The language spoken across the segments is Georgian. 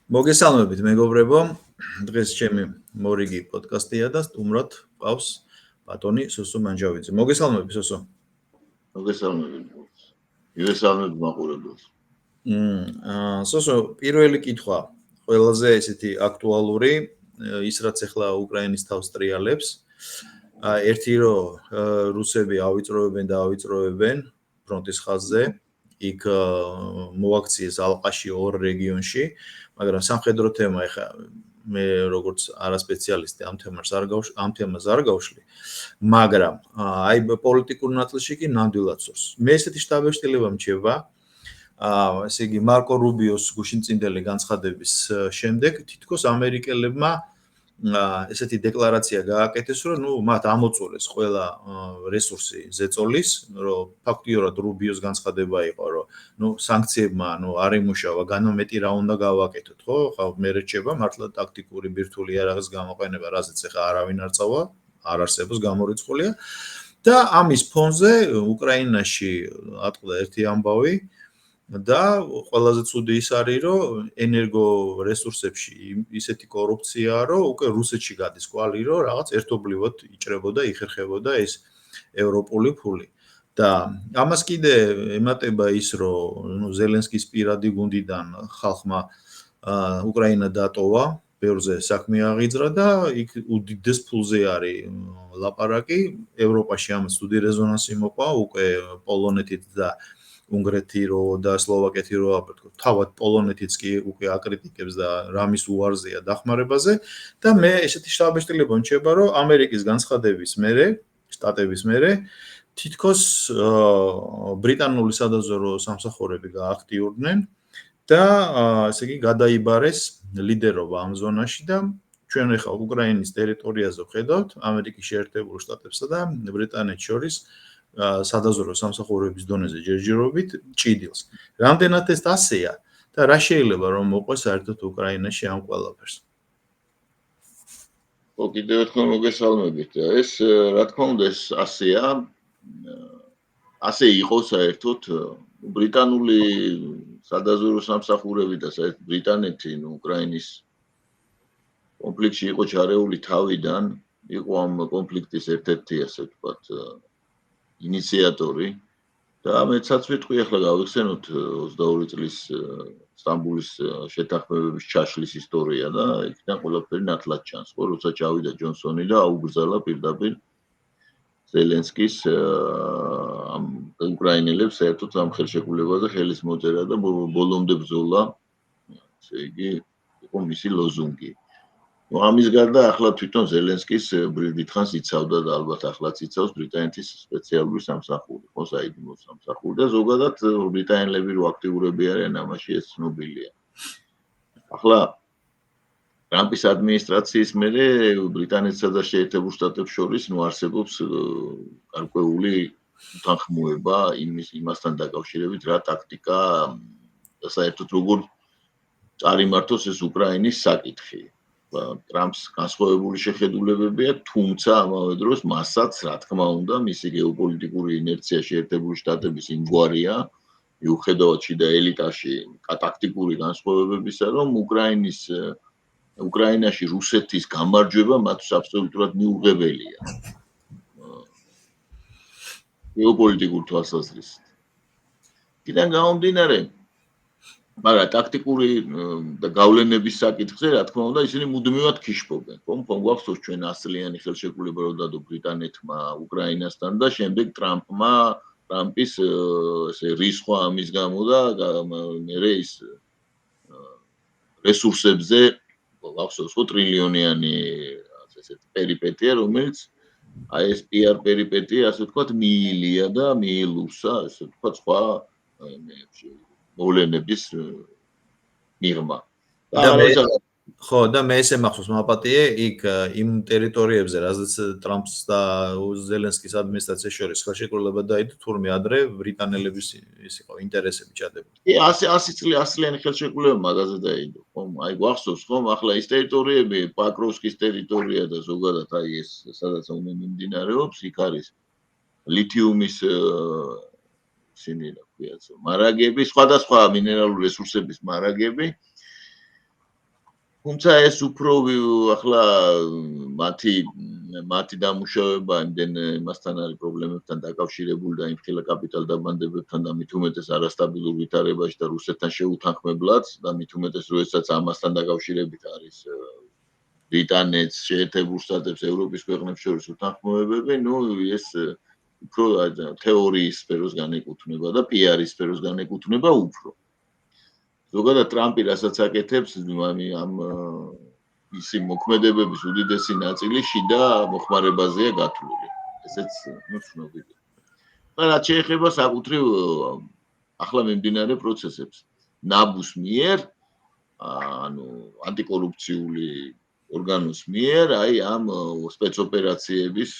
მოგესალმებით მეგობრებო, დღეს ჩემი მორიგი პოდკასტია და სტუმრად ყავს ბატონი სუსუ მანჯავიძე. მოგესალმებით სუსუ. მოგესალმებით. მივესალმებით მაყურებელს. სუსუ, პირველი კითხვა, ყველაზე ესეთი აქტუალური, ის რაც ახლა უკრაინის თავს ტრიალებს. ერთი რომ რუსები ავიწროებენ და ავიწროებენ ფრონტის ხაზზე, იქ მოაქციეს ალყაში ორ რეგიონში, მაგრამ სამხედრო თემა ეხა მე როგორც არასპეციალისტი ამ თემას არ გავშლი, მაგრამ აი პოლიტიკურ ნაწილში კი ნამდვილად სურს. მე ესეთი შტაბ-ეშტილება მჩება, ესე იგი მარკო რუბიოს გუშინწინდელი განცხადების შემდეგ თითქოს ამერიკელებმა ესეთი დეკლარაცია გააკეთეს, რომ მათ ამოწურეს ყველა რესურსი ზეწოლის, რომ ფაქტიურად რუბიოს განცხადება იყო, რომ სანქციებმა არ იმუშავა, განმეტი რა უნდა გავაკეთოთ, ხო? ხა მე რჩება მართლა ტაქტიკური ბირთვული იარაღის გამოყენება, რაზეც ახლა არავინ არ წავა, არ არსებობს გამორიცხულია და ამის ფონზე უკრაინაში ატყდა ერთი ამბავი და ყველაზე ცუდი ის არის, რომ ენერგო რესურსებში ისეთი კორუფციაა, რომ უკვე რუსეთში გადის კვალი, რომ რაღაც ერთობლივად იჭრებოდა, იხერხებოდა ეს ევროპული ფული. და ამას კიდე ემატება ის, რომ ზელენსკის პირადი გუნდიდან ხალხმა უკრაინა დატოვა, ბევრზე საქმე აღიძრა და იქ უდიდეს ფულზე არის ლაპარაკი. ევროპაში ამას უდიდეს რეზონანსი მოყვა, უკვე პოლონეთით და უნგრეთი და სლოვაკეთი თავად პოლონეთიც კი უკვე აკრიტიკებს და რამის უარზეა დახმარებაზე და მე ესეთი შტაბ-ეშტილება მჩება, რომ ამერიკის განცხადების მერე, შტატების მერე თითქოს ბრიტანული სადაზვერვო სამსახურები გააქტიურდნენ და ესე იგი გადაიბარეს ლიდერობა ამ ზონაში და ჩვენ ახლა უკრაინის ტერიტორიაზე ვხედავთ ამერიკის შეერთებულ შტატებსა და ბრიტანეთს შორის სადაზვერვო სამსახურების დონეზე ჯერჯერობით ჭიდილს. რამდენად ეს ასეა და რა შეიძლება რომ მოყვეს საერთოდ უკრაინაში ამ ყველაფერს? კიდევ ერთხელ მოგესალმებით. ეს რა თქმა უნდა ეს ასეა. ასე იყო საერთოდ ბრიტანული სადაზვერვო სამსახურები და საერთოდ ბრიტანეთი უკრაინის კონფლიქტში იყო ჩარეული თავიდან, იყო ამ კონფლიქტის ერთ-ერთი ასე ვთქვათ ინიციატორი და მეცაც ვიტყვი ახლა გავიხსენოთ 22 წლის სტამბულის შეთანხმებების ჩაშლის ისტორია და იქიდან ყველაფერი ნათლად ჩანს, ხო, როცა ჩავიდა ჯონსონი და აუგრძელა პირდაპირ ზელენსკის ამ უკრაინელებს საერთოდ ამ ხელშეკრულებაზე ხელის მოწერა და ბოლომდე ბრძოლა, ესე იგი, იყო მისი ლოზუნგი. ამის გარდა ახლა თვითონ ზელენსკის დიდხანს იცავდა და ალბათ ახლაც იცავს ბრიტანეთის სპეციალური სამსახური, ხო, საიდუმლო სამსახური და ზოგადად ბრიტანელები რო აქტიურები არიან ამაში ეს ცნობილია. ახლა ტრამპის ადმინისტრაციის მერე ბრიტანეთსა და შეერთებულ შტატებს შორის არსებობს გარკვეული უთანხმოება იმასთან დაკავშირებით, რა ტაქტიკა და საერთოდ როგორ წარიმართოს ეს უკრაინის საკითხი. ტრამპს განსხვავებული შეხედულებები აქვს, თუმცა ამავე დროს მასაც, რა თქმა უნდა, მისი გეოპოლიტიკური ინერცია შეერთებული შტატების იმგვარია, მიუხედავად შიდა ელიტაში ტაქტიკური განსხვავებებისა, რომ უკრაინაში რუსეთის გამარჯვება მათთვის აბსოლუტურად მიუღებელია. გეოპოლიტიკურ თვალსაზრისით. იქიდან გამომდინარე, მაგრამ ტაქტიკური და გავლენების საკითხზე, რა თქმა უნდა, ისინი მუდმივად ქიშფობენ. ხომ გვახსოვს ჩვენ 100-იანი ხელშეკრულება რო დადო ბრიტანეთმა უკრაინასთან და შემდეგ ტრამპის ესე რისხვა ამის გამო და მერე ის რესურსებზე გვახსოვს ხო ტრილიონიანი ესეთი პერიპეტია, რომელიც აი ეს PR პერიპეტია, ასე ვთქვათ, მიილია და მიილურსა, ასე ვთქვათ, სხვა მოვლენების მიღმა. ხო, და მე ესე მახსოვს მაპატიე, იქ იმ ტერიტორიებზე, რაზეც ტრამპს და ზელენსკის ადმინისტრაციის შორის ხელშეკრულება დაიდო, თურმე ადრე ბრიტანელების ის იყო ინტერესები ჩადებული. 100-წლიანი ხელშეკრულება მაგაზე დაიდო, ხომ? აი გვახსოვს, ხომ? ახლა ის ტერიტორიები, პაკროვსკის ტერიტორია და ზოგადად აი ეს სადაც უნდა მიმდინარეობს, იქ არის ლითიუმის ისინი, რა ქვიათ, მარაგები, სხვადასხვა მინერალური რესურსების მარაგები თუმცა ეს უფრო ახლა მათი დამუშავება იმდენ იმასთან არის პრობლემებთან დაკავშირებული და იმ ხილა კაპიტალ დაბანდებებთან და მით უმეტეს არასტაბილურ ვითარებაში და რუსეთთან შეუთანხმებლად და მით უმეტეს როდესაც ამასთან დაკავშირებით არის ბრიტანეთს, შეერთებულ შტატებს, ევროპის ქვეყნებს შორის უთანხმოებები, ეს უფრო თეორიის სფეროს განეკუთვნება და PR-ის სფეროს განეკუთვნება უფრო. ზოგადად ტრამპი რასაც აკეთებს, ამ ისი მოქმედებების უდიდესი ნაწილი შიდა მოხმარებაზეა გათვლილი. ესეც ცნობილია. და რაც შეეხება საკუთრივ ახლა მიმდინარე პროცესებს, ნაბუს მიერ, ანტიკორუფციული ორგანოს მიერ, ამ სპეცოპერაციების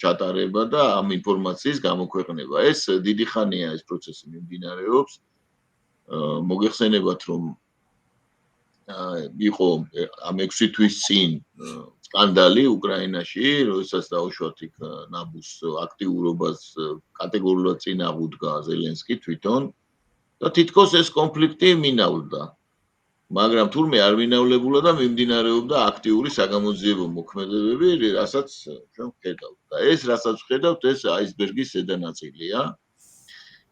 ჩატარება და ამ ინფორმაციის გამოქვეყნება. ეს დიდი ხანია ეს პროცესი მიმდინარეობს. მოგეხსენებათ რომ იყო ამ 6 თვის წინ სკანდალი უკრაინაში, როდესაც დაუშვათ იქ ნაბუს აქტიურობას კატეგორიულად წინ აღუდგა ზელენსკი თვითონ და თითქოს ეს კონფლიქტი მინავლდა. მაგრამ თურმე არ მინავლებულა და მიმდინარეობდა აქტიური საგამოძიებო მოქმედებები, რასაც ჩვენ ვხედავთ. და ეს რასაც ვხედავთ, ეს აისბერგის ზედა ნაწილია.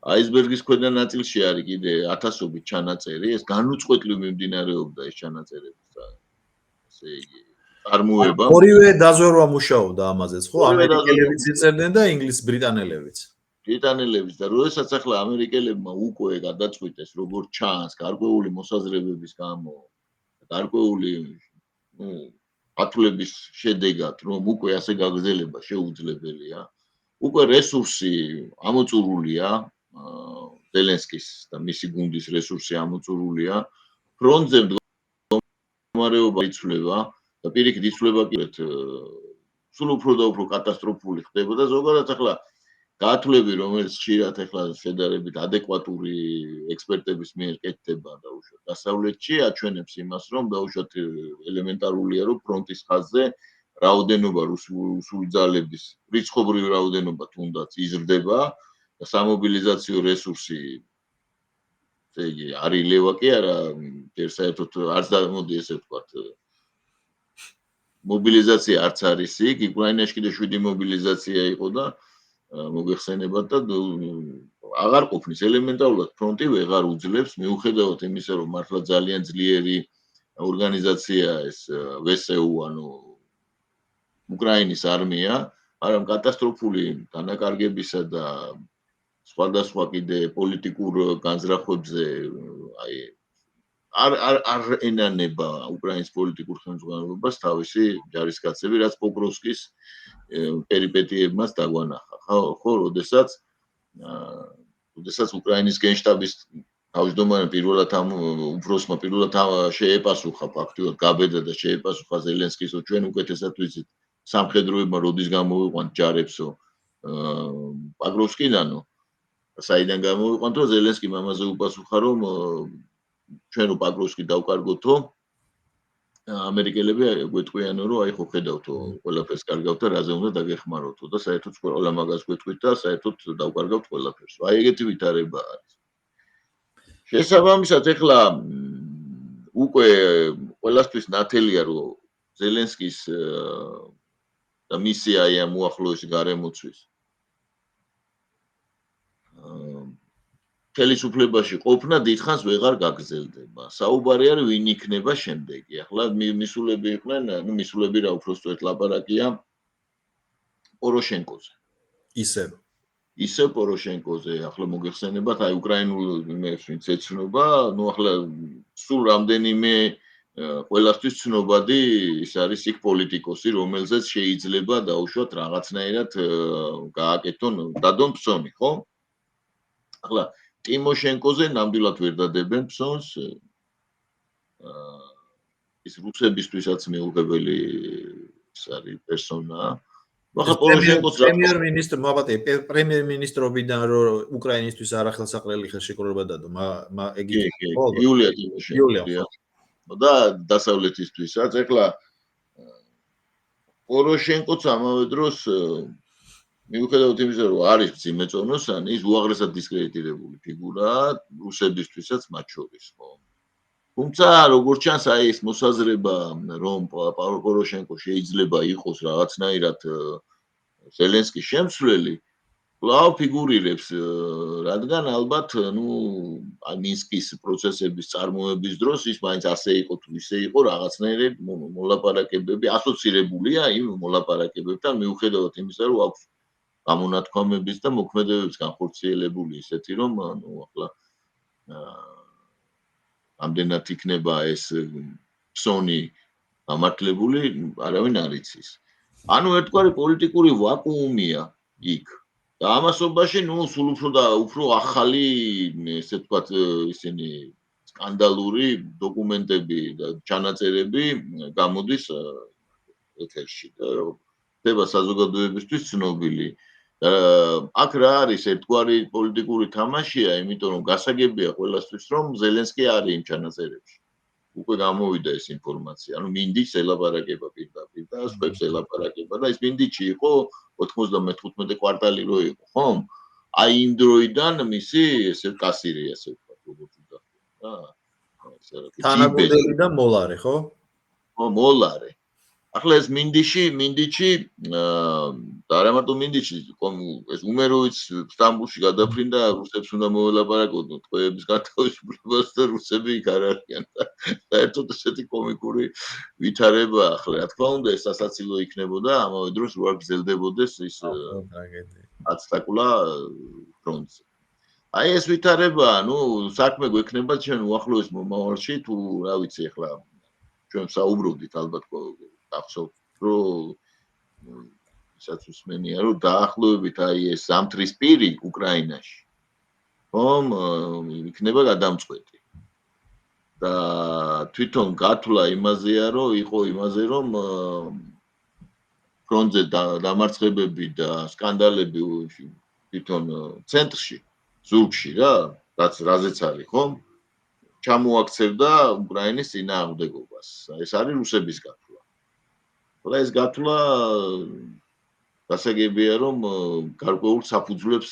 აისბერგის ქვედა ნაწილში არის კიდე ათასობით ჩანაწერი, ეს განუწყვეტლივ მიმდინარეობდა ეს ჩანაწერების ესე იგი წარმოება. ორივე დაზვერვა მუშაობდა ამაზეც, ხო? ამერიკელებიც იწერდნენ და ბრიტანელებიც. ბრიტანელებიც და როდესაც ახლა ამერიკელებმა უკვე გადაწყვიტეს, როგორც ჩანს, გარკვეული მოსაზრებების გამო, გარკვეული ათვლების შედეგად, რომ უკვე ასე გაგრძელება შეუძლებელია, უკვე რესურსი ამოწურულია ზელენსკის და მისი გუნდის რესურსი ამოწურულია, ფრონტზე მდგომარეობა იცვლება და პირიქით იცვლება კიდეც სულ უფრო და უფრო კატასტროფული ხდება და ზოგადად ახლა გათვლები, რომელიც ხშირად ახლა შედარებით ადეკვატური ექსპერტების მიერ კეთდება დაუშვათ დასავლეთში, აჩვენებს იმას, რომ დაუშვათ ელემენტარულია, რომ ფრონტის ხაზზე რაოდენობა რუსული ძალების რიცხობრივი რაოდენობა თუნდაც იზრდება და სამობილიზაციო რესურსი ესე იგი არ ილევა კი არა, საერთოდ არც მოდი ესე ვთქვათ მობილიზაცია არც არის იქ, უკრაინაში კიდე 7 მობილიზაცია იყო და მოგეხსენებათ და აღარ ყოფნის ელემენტარულად ფრონტი ვეღარ უძლებს მიუხედავად იმისა, რომ მართლა ძალიან ძლიერი ორგანიზაცია ეს VSU, ანუ უკრაინის არმია, მაგრამ კატასტროფული დანაკარგებისა და სხვადასხვა კიდე პოლიტიკურ განზრახვებზე არ ენანება უკრაინის პოლიტიკურ ხელმძღვანელობას თავისი ჯარისკაცები, რაც პოკროვსკის პერიპეტიებმაც დაგვანახა. ხო, როდესაც უკრაინის გენშტაბის თავმჯდომარემ უფროსმა პირველად შეეპასუხა ფაქტიურად გაბედა და შეეპასუხა ზელენსკისო, ჩვენ უკეთესად ვიცით სამხედროებმა როდის გამოვიყვანთ ჯარებსო პოკროვსკიდანო საიდან გამოვიყვანთ, რომ ზელენსკიმ ამაზე უპასუხა, რომ ჩვენ პოკროვსკი დავკარგოთო, ამერიკელები გვეტყვიანო, რომ აი ხო ხედავთო, ყველაფერს კარგავთ და რაზე უნდა დაგეხმაროთო და საერთოდ ყველა მაგას გვეტყვით და საერთოდ დავკარგავთ ყველაფერს. აი ეგეთი ვითარება არის. შესაბამისად, ეხლა უკვე ყველასთვის ნათელია, რომ ზელენსკის და მისი აი ამ უახლოესი გარემოცვის ხელისუფლებაში ყოფნა დიდხანს ვეღარ გაგრძელდება. საუბარი არის ვინ იქნება შემდეგი. ახლა მისულები იყვნენ, მისულები რა უბრალოდ ლაპარაკია პოროშენკოზე. ისე პოროშენკოზე, ახლა მოგეხსენებათ, აი უკრაინულ იმებს ვინც ეცნობა, ახლა სულ რამდენიმე ყველასთვის ცნობადი ის არის იქ პოლიტიკოსი, რომელზეც შეიძლება დაუშვათ რაღაცნაირად გააკეთონ, დადონ ფსონი, ხო? ახლა ტიმოშენკოზე ნამდვილად ვერ დადებენ ფსონს. ის რუსებისთვისაც მიუღებელი ის არის პერსონაა. ახლა პოროშენკოს პრემიერ-მინისტრობიდან რომ უკრაინისთვის არახელსაყრელი ხელშეკრულება დადო, ეგ იულია ტიმოშენკო. და დასავლეთისთვისაც ეხლა პოროშენკოც ამავე დროს მიუხედავად იმისა, რომ არის მძიმეწონოსანი, ის უაღრესად დისკრედიტირებული ფიგურაა რუსებისთვისაც მათ შორის, ხო? თუმცა როგორც ჩანს აი ეს მოსაზრება რომ პოროშენკო შეიძლება იყოს რაღაცნაირად ზელენსკის შემცვლელი კვლავ ფიგურირებს რადგან ალბათ აი მინსკის პროცესების წარმოების დროს ის მაინც ასე იყო თუ ისე იყო რაღაცნაირად მოლაპარაკებები ასოცირებულია იმ მოლაპარაკებებთან მიუხედავად იმისა რომ აქვს გამონათქვამების და მოქმედებების განხორციელებული ისეთი რომ ახლა ამდენად იქნება ეს ფსონი გამართლებული არავინ არ იცის ანუ ერთგვარი პოლიტიკური ვაკუუმია იქ და ამასობაში სულ უფრო ახალი ესე ვთქვათ ისინი სკანდალური დოკუმენტები და ჩანაწერები გამოდის ეთერში და ხდება საზოგადოებისთვის ცნობილი აქ რა არის ერთგვარი პოლიტიკური თამაშია იმიტომ რომ გასაგებია ყველასთვის რომ ზელენსკი არის იმ ჩანაწერებში უკვე გამოვიდა ეს ინფორმაცია ანუ მინდიჩს ელაპარაკება პირდაპირ და სხვებს ელაპარაკება და ეს მინდიჩი იყო 95 კვარტალი რო იყო ხომ აი იმ დროიდან მისი ესე კასირი ასე ვთქვათ როგორც უძახია რა თანაგუნდელი და მოლარე ხო? ხო მოლარე ახლა ეს მინდიჩი და არა მარტო მინდიჩი ეს უმეროიც სტამბულში გადაფრინდა რუსებს უნდა მოელაპარაკოდნო ტყვეების გათავისუფლებას და რუსები იქ არ არიან და საერთოდ ესეთი კომიკური ვითარება ახლა რა თქმა უნდა ეს სასაცილო იქნებოდა ამავე დროს რო არ გრძელდებოდეს ის აცტაკულა ფრონტზე აი ეს ვითარება საქმე გვექნება ჩვენ უახლოეს მომავალში თუ რა ვიცი ახლა ჩვენ საუბრობდით ალბათ გახსოვთ რომ ისაც უსმენია რომ დაახლოებით აი ეს ზამთრის პირი უკრაინაში ხომ იქნება გადამწყვეტი და თვითონ გათვლა იმაზეა რომ იყო იმაზე რომ ფრონტზე დამარცხებები და სკანდალები თვითონ ცენტრში ზურგში რაც რაზეც არის ხომ ჩამოაქცევდა უკრაინის წინააღმდეგობას ეს არის რუსების გათვლა ხოლო ეს გათვლა გასაგებია რომ გარკვეულ საფუძვლებს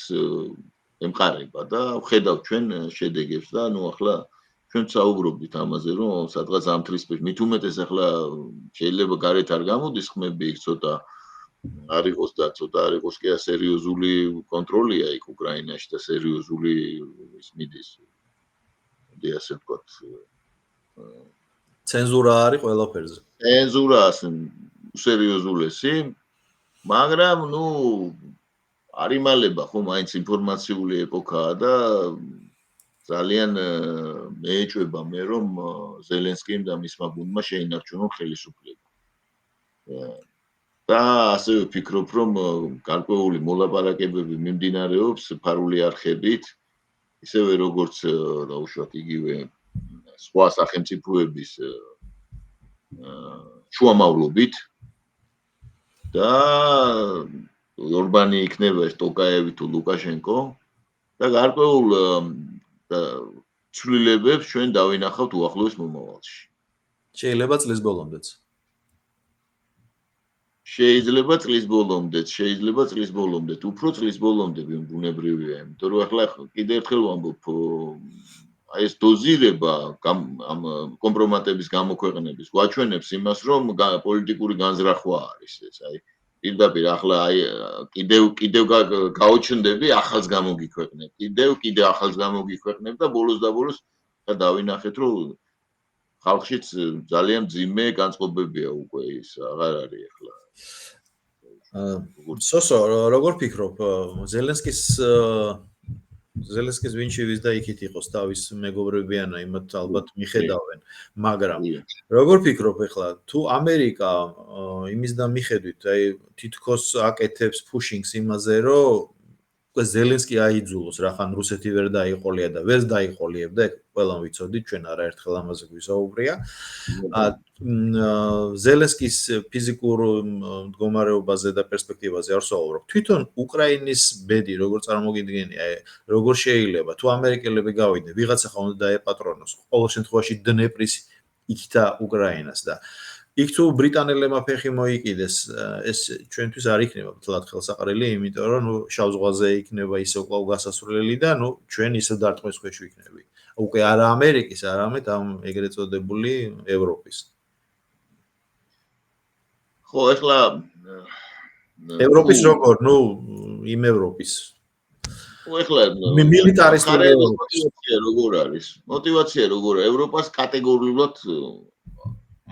ემყარება და ვხედავთ ჩვენ შედეგებს და ახლა ჩვენ საუბრობთ ამაზე რომ სადღაც ზამთრის პირ მით უმეტეს ახლა შეიძლება გარეთ არ გამოდის ხმები იქ ცოტა არ იყოს და ცოტა არ იყოს კი სერიოზული კონტროლია იქ უკრაინაში და სერიოზული ის მიდის ასე ვთქვათ ცენზურა არის ყველაფერზე ცენზურას სერიოზულესი მაგრამ არ იმალება ხო მაინც ინფორმაციული ეპოქაა და ძალიან მეეჭვება მე რომ ზელენსკიმ და მისმა გუნდმა შეინარჩუნონ ხელისუფლება და ასევე ვფიქრობ რომ გარკვეული მოლაპარაკებები მიმდინარეობს ფარული არხებით ისევე როგორც დაუშვათ იგივე სხვა სახელმწიფოების შუამავლობით და ორბანი იქნება ეს ტოკაევი თუ ლუკაშენკო და გარკვეულ ცვლილებებს ჩვენ დავინახავთ უახლოეს მომავალში. შეიძლება წლის ბოლომდეც. შეიძლება წლის ბოლომდე, უფრო წლის ბოლომდე ბუნებრივია, იმიტომ რომ ახლა კიდევ ერთხელ ვამბობ, აი ეს დოზირება ამ კომპრომატების გამოქვეყნების გვაჩვენებს იმას, რომ პოლიტიკური განზრახვა არის ეს, აი პირდაპირ ახლა აი კიდევ გაუჩნდები ახალს გამოგიქვეყნებ, კიდევ ახალს გამოგიქვეყნებ და ბოლოს დავინახეთ, რომ ხალხშიც ძალიან ძიმე განწყობებია უკვე ის აღარ არის ახლა. სოსო, როგორ ფიქრობ, ზელენსკის ვინჩივის და იქით იყოს თავის მეგობრები ან იმათ ალბათ მიხედავენ, მაგრამ როგორ ფიქრობ ახლა თუ ამერიკა იმისდა მიხედვით, აი თითქოს აკეთებს pushing-ს იმაზე, რომ ზელენსკი აიძულოს, რახან რუსეთი ვერ დაიყოლია და ვერ დაიყოლიებდა, ყველამ ვიცოდით, ჩვენ არაერთხელ ამაზე გვისაუბრია. ზელენსკის ფიზიკურ მდგომარეობაზე და პერსპექტივაზე არ ვსაუბრობ. თვითონ უკრაინის ბედი როგორ წარმოგიდგენია, როგორ შეიძლება თუ ამერიკელები გავიდნენ, ვიღაცა ხომ უნდა დაეპატრონოს, ყოველ შემთხვევაში დნეპრის იქთა უკრაინას და იქ თუ ბრიტანელებმა ფეხი მოიკიდეს, ეს ჩვენთვის არ იქნება თლად ხელსაყრელი, იმიტომ რომ შავ ზღვაზე იქნება ისე კვლავ გასასვლელი და ჩვენ ისე დარტყმის ქვეშ ვიქნები. უკვე არა ამერიკის, არამედ ამ ეგრეთ წოდებული ევროპის. ხო, ეხლა ევროპის როგორ, ნუ იმ ევროპის. ეხლა მილიტარისტული მოტივაცია როგორ არის? მოტივაცია როგორ არის? ევროპას კატეგორიულად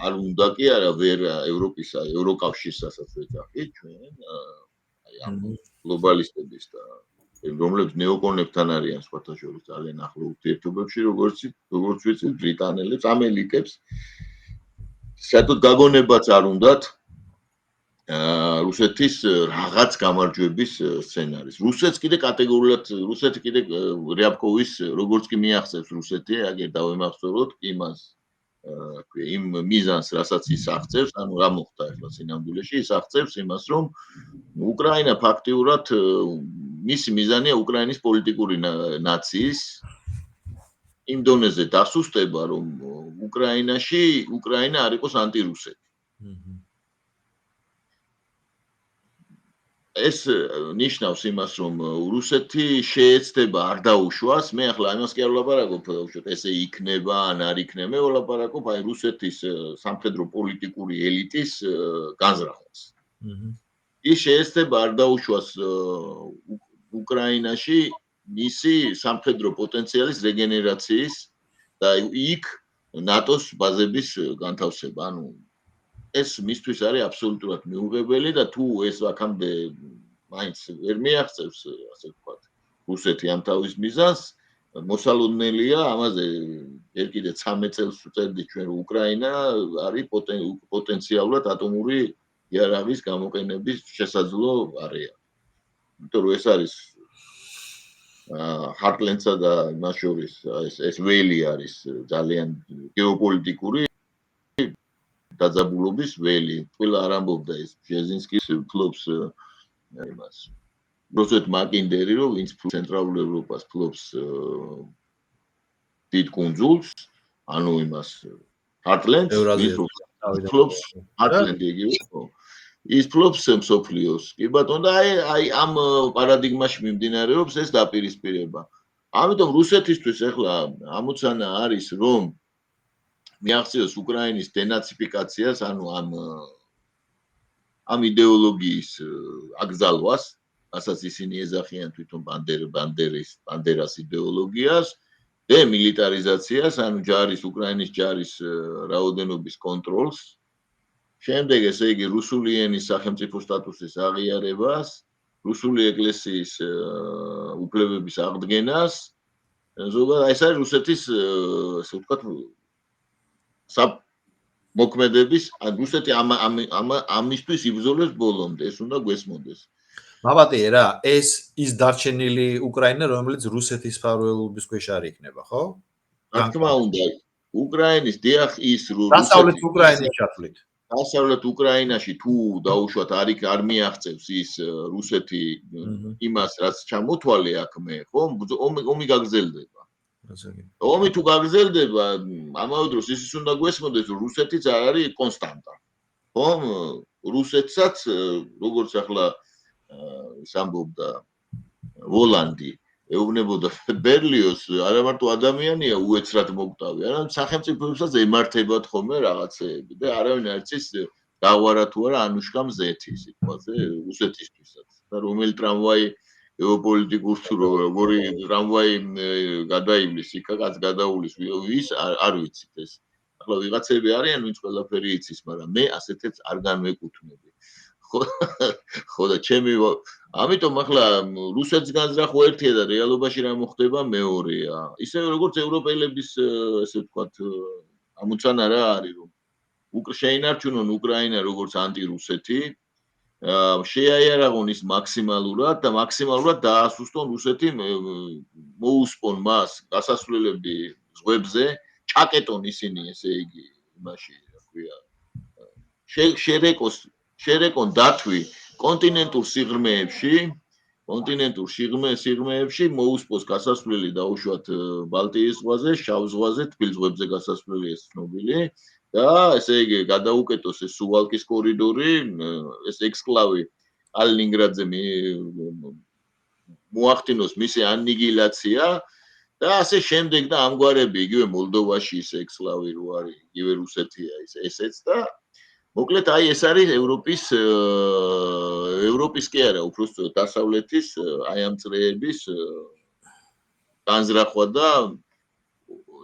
არ უნდა კი არა ვერ ევროპისა, ევროკავშირსაც ვეძახით ჩვენ, აი ამ გლობალისტების და რომლებიც ნეოკონებთან არიან სხვათა შორის ძალიან ახლო ურთიერთობებში, როგორც ვიცით, ბრიტანელებს, ამერიკებს. საერთოდ გაგონებაც არ უნდათ რუსეთის რაღაც გამარჯვების სცენარის. რუსეთს კიდე კატეგორიულად რუსეთი კიდე რიაბკოვის როგორც კი მიაღწევს რუსეთი, აგერ დავემახსოვროთ იმას იმ მიზანს, რასაც ის აღწევს, ანუ რა მოხდა ახლა სინამდვილეში, ის აღწევს იმას, რომ უკრაინა ფაქტიურად მისი მიზანია უკრაინის პოლიტიკური ნაციის იმ დონეზე დასუსტება, რომ უკრაინაში უკრაინა არ იყოს ანტირუსეთი. ეს ნიშნავს იმას, რომ რუსეთი შეეცდება არ დაუშვას, მე ახლა ამას კი არ ვლაპარაკობ, უშუალოდ ესე იქნება ან არ იქნება, მე ვლაპარაკობ აი რუსეთის სამხედრო პოლიტიკური ელიტის განზრახვას. ის შეეცდება არ დაუშვას უკრაინაში მისი სამხედრო პოტენციალის რეგენერაციის და იქ ნატოს ბაზების განთავსება, ანუ ეს მისთვის არის აბსოლუტურად მიუღებელი და თუ ეს აქამდე მაინც ვერ მიაღწევს, ასე ვთქვათ, რუსეთი ამ თავის მიზანს, მოსალოდნელია ამაზე ერთ კიდე 13 წელს ვწერდით ჩვენ, რომ უკრაინა არის პოტენციალურად ატომური იარაღის გამოყენების შესაძლო არეა. იმიტომ რომ ეს არის ჰარტლენდსა და იმას შორის ეს ველი არის ძალიან გეოპოლიტიკური დაძაბულობის ველი. ყველა არ ამბობდა ეს ბჟეზინსკის ფლობს იმას. რუსეთ მაკინდერი, რომ ვინც ცენტრალურ ევროპას ფლობს დიდ კუნძულს, ანუ იმას ჰარტლენდს, ვინც ფლობს ჰარტლენდი იგივე ხო? ის ფლობს მსოფლიოს. კი ბატონო და აი ამ პარადიგმაში მიმდინარეობს ეს დაპირისპირება. ამიტომ რუსეთისთვის ახლა ამოცანა არის, რომ მიაღწიოს უკრაინის დენაციფიკაციას, ანუ ამ იდეოლოგიის აკრძალვას, რასაც ისინი ეძახიან თვითონ ბანდერას იდეოლოგიას, დემილიტარიზაციას, ანუ უკრაინის ჯარის რაოდენობის კონტროლს, შემდეგ ესე იგი რუსული ენის სახელმწიფო სტატუსის აღიარებას, რუსული ეკლესიის უფლებების აღდგენას, ზოგადად ეს არის რუსეთის ასე ვთქვათ მოქმედების, რუსეთი ამისთვის იბრძოლებს ბოლომდე, ეს უნდა გვესმოდეს. მაბატია რა, ეს ის დარჩენილი უკრაინა, რომელიც რუსეთის მფარველობის ქვეშ არ იქნება, ხო? რა თქმა უნდა, უკრაინის დიახ ის დასავლეთ უკრაინის ჩათვლით. დასავლეთ უკრაინაში თუ დაუშვათ არ მიაღწევს ის რუსეთი იმას, რაც ჩამოთვალე აქვე, ხო? ომი გაგრძელდება. ომი თუ გაგრძელდება, ამავე დროს ის უნდა გვესმოდეს, რომ რუსეთიც არ არის კონსტანტა. ხო? რუსეთსაც, როგორც ახლა ის ამბობდა ვოლანდი, ეუბნებოდა ბერლიოს, არა მარტო ადამიანია უეცრად მოგვტავი, არამედ სახელმწიფოებსაც ემართებათ ხოლმე რაღაცეები და არავინ არ იცის დავარა თუ არა ანუშკა მზეთი სიტყვაზე რუსეთისთვისაც. და რომელი ტრამვაი გეოპოლიტიკურ თუ როგორი ტრამვაი გადაივლის, იქაც გადაულის ვის არ ვიცით ეს. ახლა ვიღაცები არიან, ვინც ყველაფერი იცის, მაგრამ მე ასეთებს არ განვეკუთვნები. ხო და ჩემი ამიტომ ახლა რუსეთის განზრახვა ერთია და რეალობაში რა მოხდება მეორეა. ისევე როგორც ევროპელების ესე ვთქვათ ამოცანა რა არის, რომ შეინარჩუნონ უკრაინა როგორც ანტირუსეთი, შეაიარაღონ ის მაქსიმალურად და მაქსიმალურად დაასუსტონ რუსეთი, მოუსპონ მას გასასვლელები ზღვებზე, ჩაკეტონ ისინი ესე იგი იმაში, რა ქვია, შერეკონ დათვი კონტინენტურ სიღრმეებში მოუსპოს გასასვლელი დაუშვათ ბალტიის ზღვაზე, შავ ზღვაზე, თბილ ზღვებზე გასასვლელი ეს ცნობილი და ესე იგი გადაუკეტოს ეს სუვალკის კორიდორი, ეს ექსკლავი კალინინგრადზე მოახდინოს მისი ანიგილაცია და ასე შემდეგ და ამგვარები იგივე მოლდოვაში ის ექსკლავი რო არის, იგივე რუსეთია ესეც და მოკლედ აი ეს არის ევროპის კი არა, უბრალოდ დასავლეთის აი ამ წრეების განზრახვა და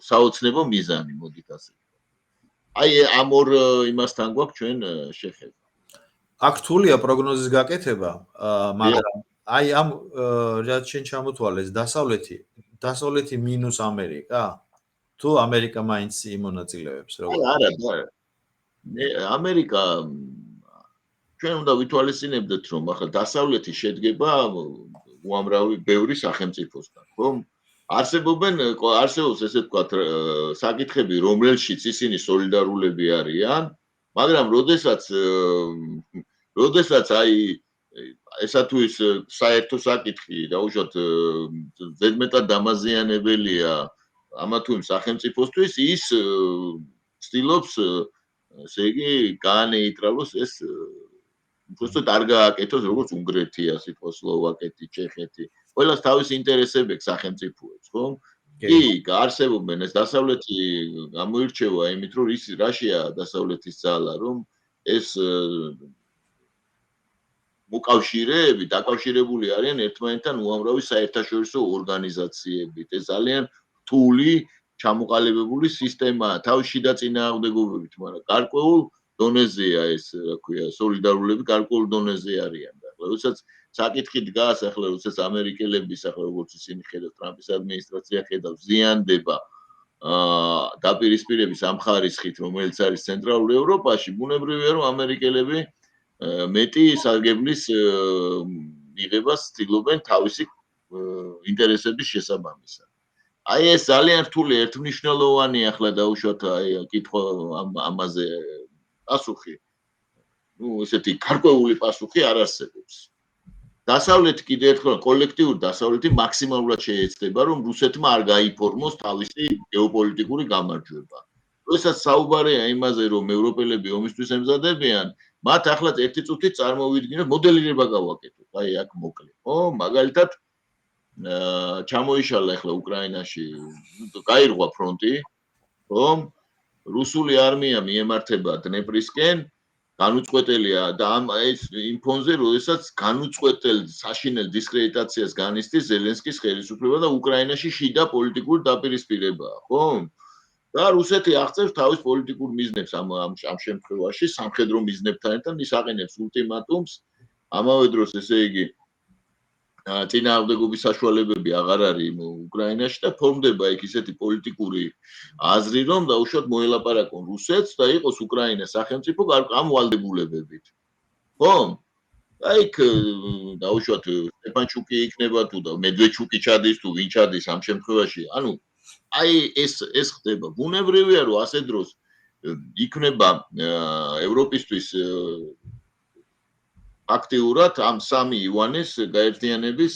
საოცნებო მიზანი, მოდით ასე. აი ამ ორ იმასთან გვაქვს ჩვენ შეხება. აქ რთულია პროგნოზის გაკეთება, მაგრამ აი ამ რაც შენ ჩამოთვალეს დასავლეთი მინუს ამერიკა თუ ამერიკა მაინც იმონაწილეებს როგორ? არა, ამერიკა ჩვენ უნდა ვითვალისწინებდეთ, რომ ახლა დასავლეთი შედგება უამრავი ბევრი სახელმწიფოსგან, ხო? არსებობს ესე ვთქვათ საკითხები, რომელშიც ისინი სოლიდარულები არიან, მაგრამ როდესაც აი ესა თუ ის საერთო საკითხი, დაუშვათ ზედმეტად დამაზიანებელია ამა თუ იმ სახელმწიფოსთვის, ის ცდილობს ესე იგი გაანეიტრალოს ეს უბრალოდ არ გააკეთოს როგორც უნგრეთია, სიტყვა სლოვაკეთი, ჩეხეთი. ყველას თავის ინტერესები აქვს სახელმწიფოებს, ხო? კი, არსებობენ ეს დასავლეთი გამოირჩევა იმით, რომ რაშია დასავლეთის ძალა, რომ ეს მოკავშირეები დაკავშირებული არიან ერთმანეთთან უამრავი საერთაშორისო ორგანიზაციებით. ეს ძალიან რთული ჩამოყალიბებული სისტემაა, თავის შიდა წინააღმდეგობებით, მაგრამ გარკვეულ დონეზეა ეს, რა ქვია, სოლიდარულები გარკვეულ დონეზე არიან და ახლა როდესაც საკითხი დგას, ახლა როდესაც ამერიკელების, ახლა როგორც ისინი ხედავს, ტრამპის ადმინისტრაცია ხედავს, ზიანდება დაპირისპირების ამ ხარისხით, რომელიც არის ცენტრალურ ევროპაში, ბუნებრივია, რომ ამერიკელები მეტი სარგებლის მიღებას ცდილობენ თავისი ინტერესების შესაბამისად. აი ეს ძალიან რთული ერთმნიშვნელოვანი ახლა დაუშვათ აი კითხვა ამაზე პასუხი. ესეთი გარკვეული პასუხი არ არსებობს. დასავლეთი კიდევ ერთხელ კოლექტიური დასავლეთი მაქსიმალურად შეეცდება, რომ რუსეთმა არ გაიფორმოს თავისი გეოპოლიტიკური გამარჯვება. როდესაც საუბარია იმაზე, რომ ევროპელები ომისთვის ემზადებიან, მათ ახლა ერთი წუთით წარმოვიდგინოთ, მოდელირება გავაკეთოთ. აი აქ მოკლედ, ხო? მაგალითად ჩამოიშალა ახლა უკრაინაში, გაირღვა ფრონტი, ხო? რუსული არმია მიემართება დნეპრისკენ, განუწყვეტელია და ეს იმ ფონზე, როდესაც განუწყვეტელ საშინელ დისკრედიტაციას განიცდის ზელენსკის ხელისუფლება და უკრაინაში შიდა პოლიტიკური დაპირისპირებაა, ხო? და რუსეთი აღწევს თავის პოლიტიკურ მიზნებს ამ შემთხვევაში, სამხედრო მიზნებთან ერთად ის აყენებს ულტიმატუმს, ამავე დროს ესე იგი წინააღმდეგობის საშუალებები აღარ არის უკრაინაში და ფორმდება იქ ისეთი პოლიტიკური აზრი, რომ დაუშვათ მოელაპარაკონ რუსეთს და იყოს უკრაინას სახელმწიფო ამ ვალდებულებებით. ხო? და იქ დაუშვათ სტეფანჩუკი იქნება თუ და მედვედჩუკი ჩადის თუ ვინ ჩადის ამ შემთხვევაში. ანუ აი ეს ხდება. ბუნებრივია, რომ ასე დროს იქნება ევროპისთვის აქტიურად ამ სამი ივანეს გაერთიანების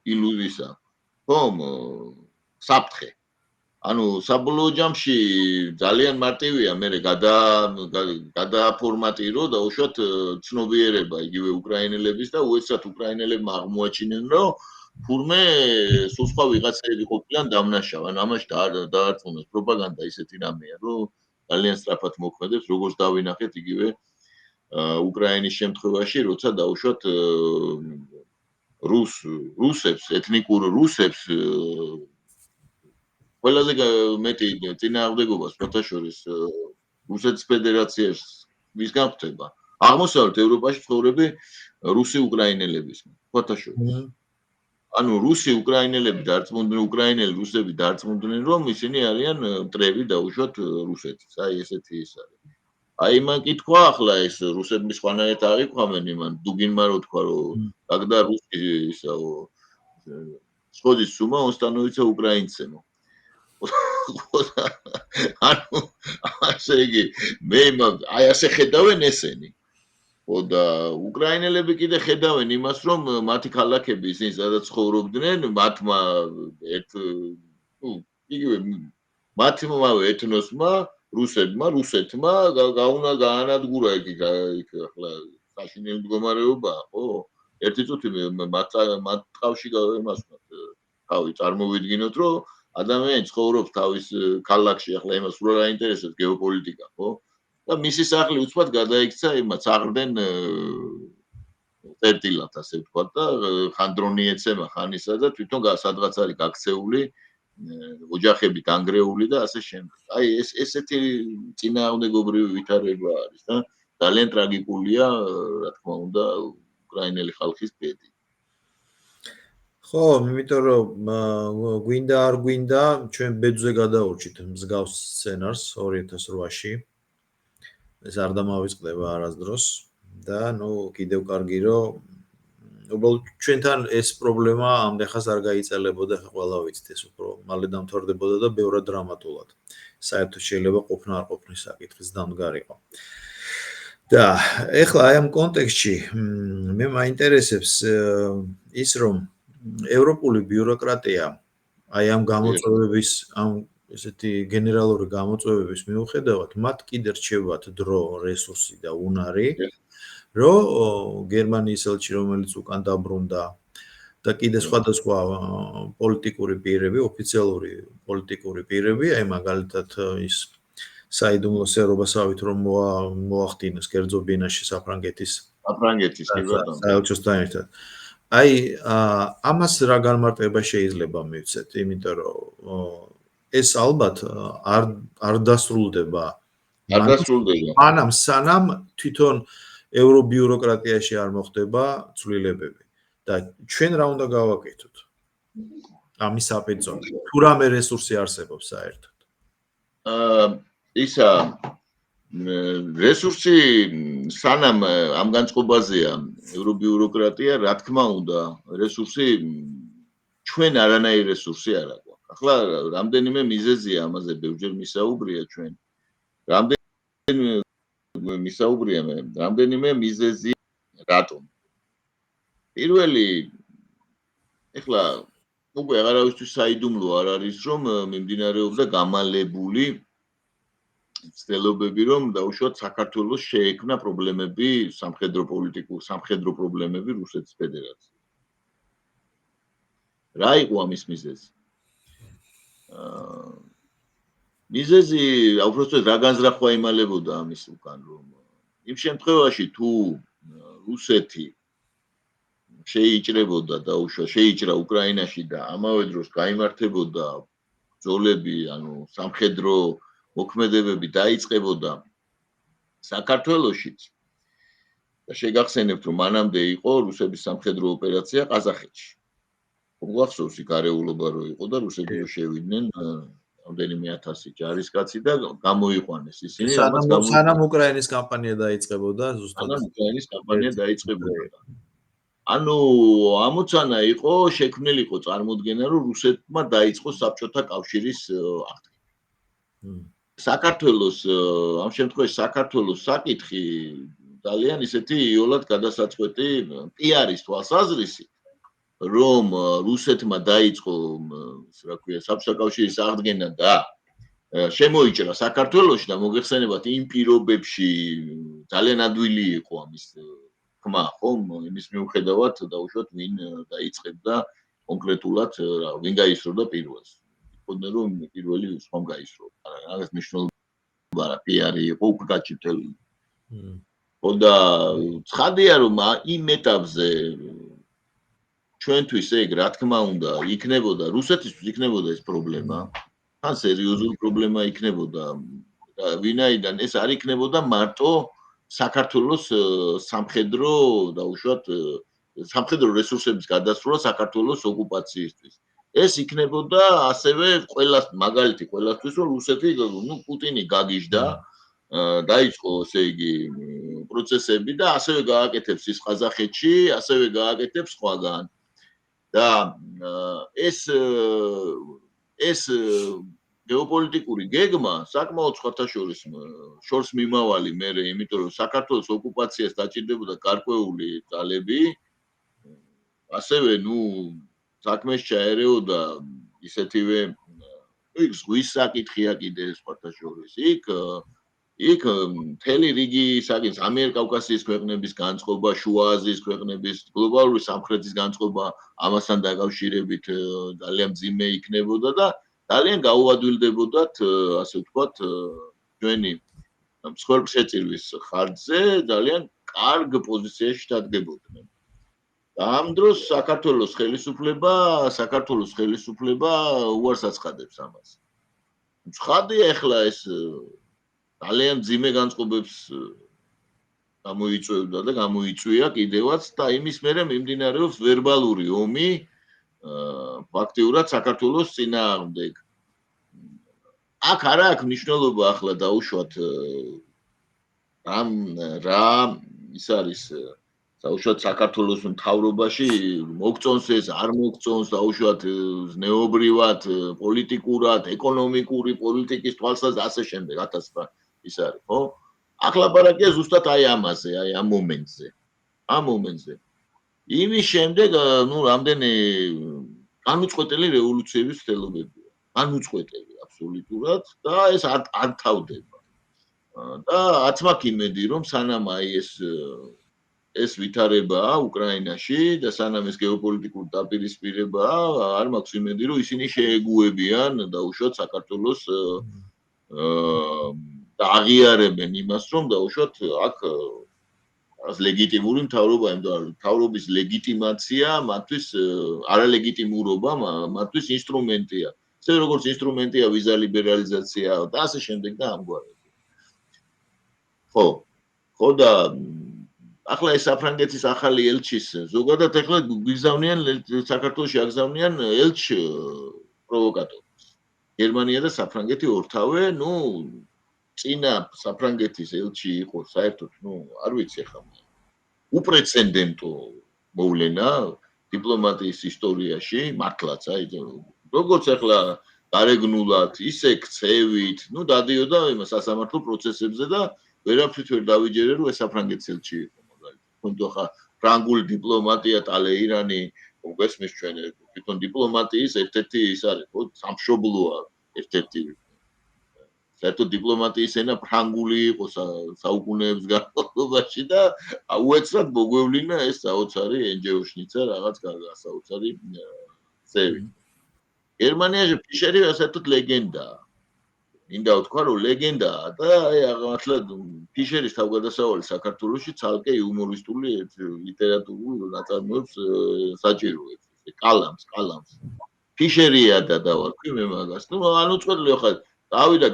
ილუზია. ხომ? საფრთხე. ანუ საბოლოო ჯამში ძალიან მარტივია მე გადააფორმატირო და უშუალოდ ცნობიერება იგივე უკრაინელების და უეცრად უკრაინელებმა აღმოაჩინენ, რომ თურმე სულ სხვა ვიღაცები ყოფილან დამნაშავ. ანუ ამაში დაარწმუნოს პროპაგანდა ისეთი რამეა, რომ ძალიან სწრაფად მოქმედებს, როგორც დავინახეთ იგივე უკრაინის შემთხვევაში, როცა დაუშვათ რუსებს, ეთნიკურ რუსებს ყველაზე მეტი წინააღმდეგობას მოთაშორის რუსეთის ფედერაციის მისგან ხდება. აღმოსავლეთ ევროპაში ცხოვრები რუსი უკრაინელების მოთაშორის. ანუ რუსი უკრაინელები დარწმუნდნენ, უკრაინელი რუსები დარწმუნდნენ, რომ ისინი არიან მტრები დაუშვათ რუსეთის. აი ესეთი ის არის. აი მან კითხვა ახლა ეს რუსები სხვანაირად აღიქვამენ იმან დუგინმა რო თქვა რომ когда русский сходит с ума, он становится украинцем. ანუ ასე იგი მე აი ასე ხედავენ ესენი. და უკრაინელები კიდე ხედავენ იმას, რომ მათი ქალაქები ისინი სადაც ცხოვრობდნენ, მათმა იგივე მათმა ეთნოსმა რუსეთმა გაანადგურა იქ ახლა საშინელი მდგომარეობაა, ხო? ერთი წუთი მათ ტყავში იმას თავი წარმოვიდგინოთ, რომ ადამიანი ცხოვრობს თავის ქალაქში, ახლა იმას სულ არ აინტერესებს გეოპოლიტიკა, ხო? და მისი სახლი უცბად გადაიქცა იმას აღრდენ წერტილად, ასე ვთქვათ და ხან დრონი ეცემა, ხან ისა და თვითონ სადღაც არის გაქცეული ოჯახები დანგრეული და ასე შემდეგ. აი ესეთი წინააღმდეგობრივი ვითარება არის და ძალიან ტრაგიკულია, რა თქმა უნდა, უკრაინელი ხალხის ბედი. ხო, იმიტომ რომ გვინდა არ გვინდა, ჩვენ ბედზე გადაურჩით მსგავს სცენარს 2008-ში. ეს არ დამავიწყდება არასდროს და კიდევ კარგი რომ უბრალოდ ჩვენთან ეს პრობლემა ამდენხას არ გაიწელებოდა, ხა ყველა ვიცით ეს უფრო მალე დამთავრდებოდა და ბევრად დრამატულად. საერთოდ შეიძლება ყოფნა არ ყოფნის საკითხიც დამდგარიყო. და ეხლა აი ამ კონტექსტში მე მაინტერესებს ის რომ ევროპული ბიუროკრატია აი ამ გამოწვევების ამ ესეთი გენერალური გამოწვევების მიუხედავად მათ კიდე რჩევათ დრო, რესურსი და უნარი რომ გერმანიის ელჩი რომელიც უკან დაბრუნდა და კიდე სხვადასხვა პოლიტიკური პირები, ოფიციალური პოლიტიკური პირები, აი მაგალითად ის საიდუმლო სერობასავით რომ მოახდინოს კერძო ბინაში საფრანგეთის კი ბატონო. საელჩოსთან ერთად. აი ამას რა განმარტება შეიძლება მივცეთ, იმიტომ რომ ეს ალბათ არ დასრულდება. არ დასრულდება. მანამ სანამ თვითონ ევრობიუროკრატიაში არ მოხდება ცვლილებები და ჩვენ რა უნდა გავაკეთოთ? ამის აპეცონი. თუ რამე რესურსი არსებობს საერთოდ. ისა რესურსი სანამ ამ განწყობაზეა ევრობიუროკრატია, რა თქმა უნდა, რესურსი ჩვენ არანაირი რესურსი არ აქვს. ახლა რამდენიმე მიზეზია ამაზე ბევრჯერ მისაუბრია ჩვენ. რამდენიმე მიზეზი რატომ? პირველი ეხლა უკვე აღარავისთვის საიდუმლო არ არის, რომ მიმდინარეობდა გამალებული ცდილობები, რომ დაუშვათ საქართველოს შეექმნა პრობლემები, სამხედრო პრობლემები რუსეთის ფედერაციას. რა იყო ამის მიზეზი? მიზეზი, უბრალოდ რა განზრახვა იმალებოდა ამის უკან, რომ იმ შემთხვევაში თუ რუსეთი შეიჭრებოდა შეიჭრა უკრაინაში და ამავე დროს გაიმართებოდა ბრძოლები, ანუ სამხედრო მოქმედებები დაიწყებოდა საქართველოშიც. და შეგახსენებთ, რომ მანამდე იყო რუსების სამხედრო ოპერაცია ყაზახეთში. გახსოვს იქ არეულობა რო იყო და რუსები შევიდნენ რამდენიმე 1000 ჯარისკაცი და გამოიყვანეს ისინი, სანამ უკრაინის კამპანია დაიწყებოდა, ზუსტად. სანამ უკრაინის კამპანია დაიწყებოდა. ანუ ამოცანა იყო, შექმნილი იყო წარმოდგენა, რომ რუსეთმა დაიწყო საბჭოთა კავშირის აღდგენა. საქართველოს ამ შემთხვევაში საქართველოს საკითხი ძალიან ისეთი იოლად გადასაწყვეტი პიარის თვალსაზრისით, რომ რუსეთმა დაიწყო, რა ქვია, საბჭოთა კავშირის აღდგენა და შემოიჭრა საქართველოში და მოგეხსენებათ იმ პირობებში ძალიან ადვილი იყო ამის თქმა, ხო, იმის მიუხედავად დაუშვათ ვინ დაიწყებდა კონკრეტულად, ვინ გაისროდა პირველს. იქოდნენ რომ პირველი სხვამ გაისროდა. რაღაც მნიშვნელობა რა პიარი იყო უკვე გაჩვენილი. და ცხადია რომ იმ ეტაპზე ჩვენთვის ეგ რა თქმა უნდა იქნებოდა რუსეთისთვის იქნებოდა ეს პრობლემა. თან სერიოზული პრობლემა იქნებოდა. ვინაიდან ეს არ იქნებოდა მარტო საქართველოს სამხედრო დაუშვათ სამხედრო რესურსების გადასროლა საქართველოს ოკუპაციისთვის. ეს იქნებოდა ასევე ყველას მაგალითი ყველასთვის რომ რუსეთი პუტინი გაგიჟდა დაიწყო ესე იგი პროცესები და ასევე გააკეთებს ის ყაზახეთში, ასევე გააკეთებს სხვაგან. და ეს გეოპოლიტიკური გეგმა საკმაოდ შორს მიმავალი მერე, იმიტომ რომ საქართველოს ოკუპაციას დაჭირდებოდა გარკვეული ძალები, ასევე საქმეს ჩაერეოდა ისეთივე ზღვის საკითხია კიდე სხვათა შორის. იქ იქ მთელი რიგი საკითხი ამიერკავკასიის ქვეყნების განწყობა, შუა აზიის ქვეყნების, გლობალური სამხრეთის განწყობა ამასთან დაკავშირებით ძალიან მძიმე იქნებოდა და ძალიან გაუადვილდებოდათ, ასე ვთქვათ, ჩვენი მსხვერპლშეწირვის ხარჯზე ძალიან კარგ პოზიციაში დადგებოდნენ. და ამ დროს საქართველოს ხელისუფლება უარს აცხადებს ამას. ცხადია ახლა ეს ძალიან მძიმე განწყობებს გამოიწვევდა და გამოიწვია კიდევაც და იმის მერე მიმდინარეობს ვერბალური ომი ფაქტიურად საქართველოს წინააღმდეგ. აქ არა აქვს მნიშვნელობა ახლა დაუშვათ რა ის არის დაუშვათ საქართველოს მთავრობაში მოგწონს ეს არ მოგწონს დაუშვათ ზნეობრივად, პოლიტიკურად, ეკონომიკური პოლიტიკის თვალსაზრისით ასე შემდეგ 1000 ის არის, ხო? აქ ლაპარაკია ზუსტად აი ამაზე, აი ამ მომენტზე. ამ მომენტზე. იმის შემდეგ, რამდენი განუწყვეტელი რევოლუციების ცდილობებია. განუწყვეტელი აბსოლუტურად და ეს არ თავდება. და ათმაკ იმედი რომ სანამ აი ეს ვითარებაა უკრაინაში და სანამ ეს გეოპოლიტიკური დაპირისპირებაა, არ მაქვს იმედი რომ ისინი შეეგუებიან დაუშვათ საქართველოს და აღიარებენ იმას რომ დაუშვათ აქ ლეგიტიმური მთავრობა იმდენად მთავრობის ლეგიტიმაცია მათთვის არალეგიტიმურობა მათთვის ინსტრუმენტია. ისე როგორც ინსტრუმენტია ვიზა ლიბერალიზაცია და ასე შემდეგ და ამგვარად. ხო და ახლა ეს საფრანგეთის ახალი ელჩის ზოგადად ახლა გიგზავნიან საქართველოში აგზავნიან ელჩ პროვოკატორს. გერმანია და საფრანგეთი ორთავე, წინა საფრანგეთის ელჩი იყო საერთოდ, არ ვიცი ახლა. უპრეცედენტო მოვლენა დიპლომატიის ისტორიაში, მართლაც, აი როგორც ახლა გარეგნულად, ისე ქცევით, დადიოდა იმ სასამართლო პროცესებზე და ვერაფრით ვერ დავიჯერე რომ ეს საფრანგეთის ელჩი იყო. თუნდაც ხა ფრანგული დიპლომატია ტალეირანი მოგესმის ჩვენ თვითონ დიპლომატიის ერთ-ერთი ის არის ხო სამშობლოა ერთ-ერთი საერთოდ დიპლომატიის ენა ფრანგული იყო საუკუნეების განმავლობაში და უეცრად მოგვევლინა ეს საოცარი ენჯეოშნიცა რაღაც საოცარი წევი. გერმანიაში ფიშერი საერთოდ ლეგენდაა. მინდა ვთქვა რომ ლეგენდაა და აი ახლა ფიშერის თავგადასავალი საქართველოში ცალკე იუმორისტული ლიტერატურულ ნაწარმოებს საჭიროებს. კალამს. ფიშერია და დავარქვი მე მაგას. ანუწყვეტლივ ხარ დავიდა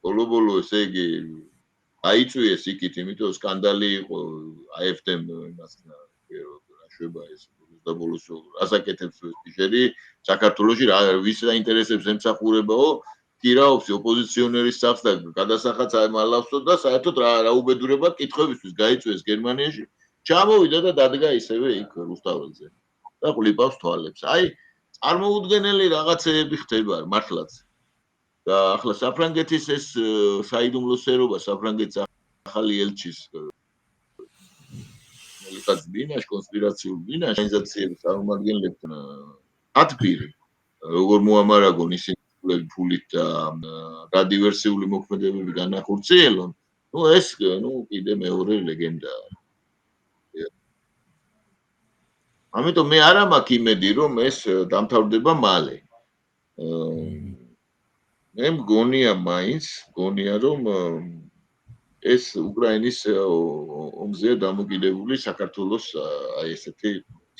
ბოლო ესე იგი აიწვიეს იქით, იმიტომ სკანდალი იყო AfD-მ იმასთან რაშვება ეს და ბოლოს ასაკეთებს ფიშერი საქართველოში ვის აინტერესებს ემსახურებაო ტირაობს ოპოზიციონერის საფს და გადასახადს ამალავსო და საერთოდ რა უბედურებად კითხვებისთვის გაიწვიეს გერმანიაში. ჩამოვიდა და დადგა ისევე იქ რუსთაველზე. და ყლიპავს თვალებს. აი წარმოუდგენელი რაღაცეები ხდება მართლაც. და ახლა საფრანგეთის ეს საიდუმლო სერობა საფრანგეთის ახალი ელჩის მელიქაც ბინაში კონსპირაციულ ბინაში ორგანიზაციების წარმომადგენლებთან ათბირი როგორ მოამარაგონ ისინი ფულით და გადივერსიული მოქმედებები განახორციელონ, ეს კიდე მეორე ლეგენდაა. ამიტომ მე არ მაქვს იმედი რომ ეს დამთავრდება მალე. მე მგონია რომ ეს უკრაინის ომზეა დამოკიდებული საქართველოს აი ესეთი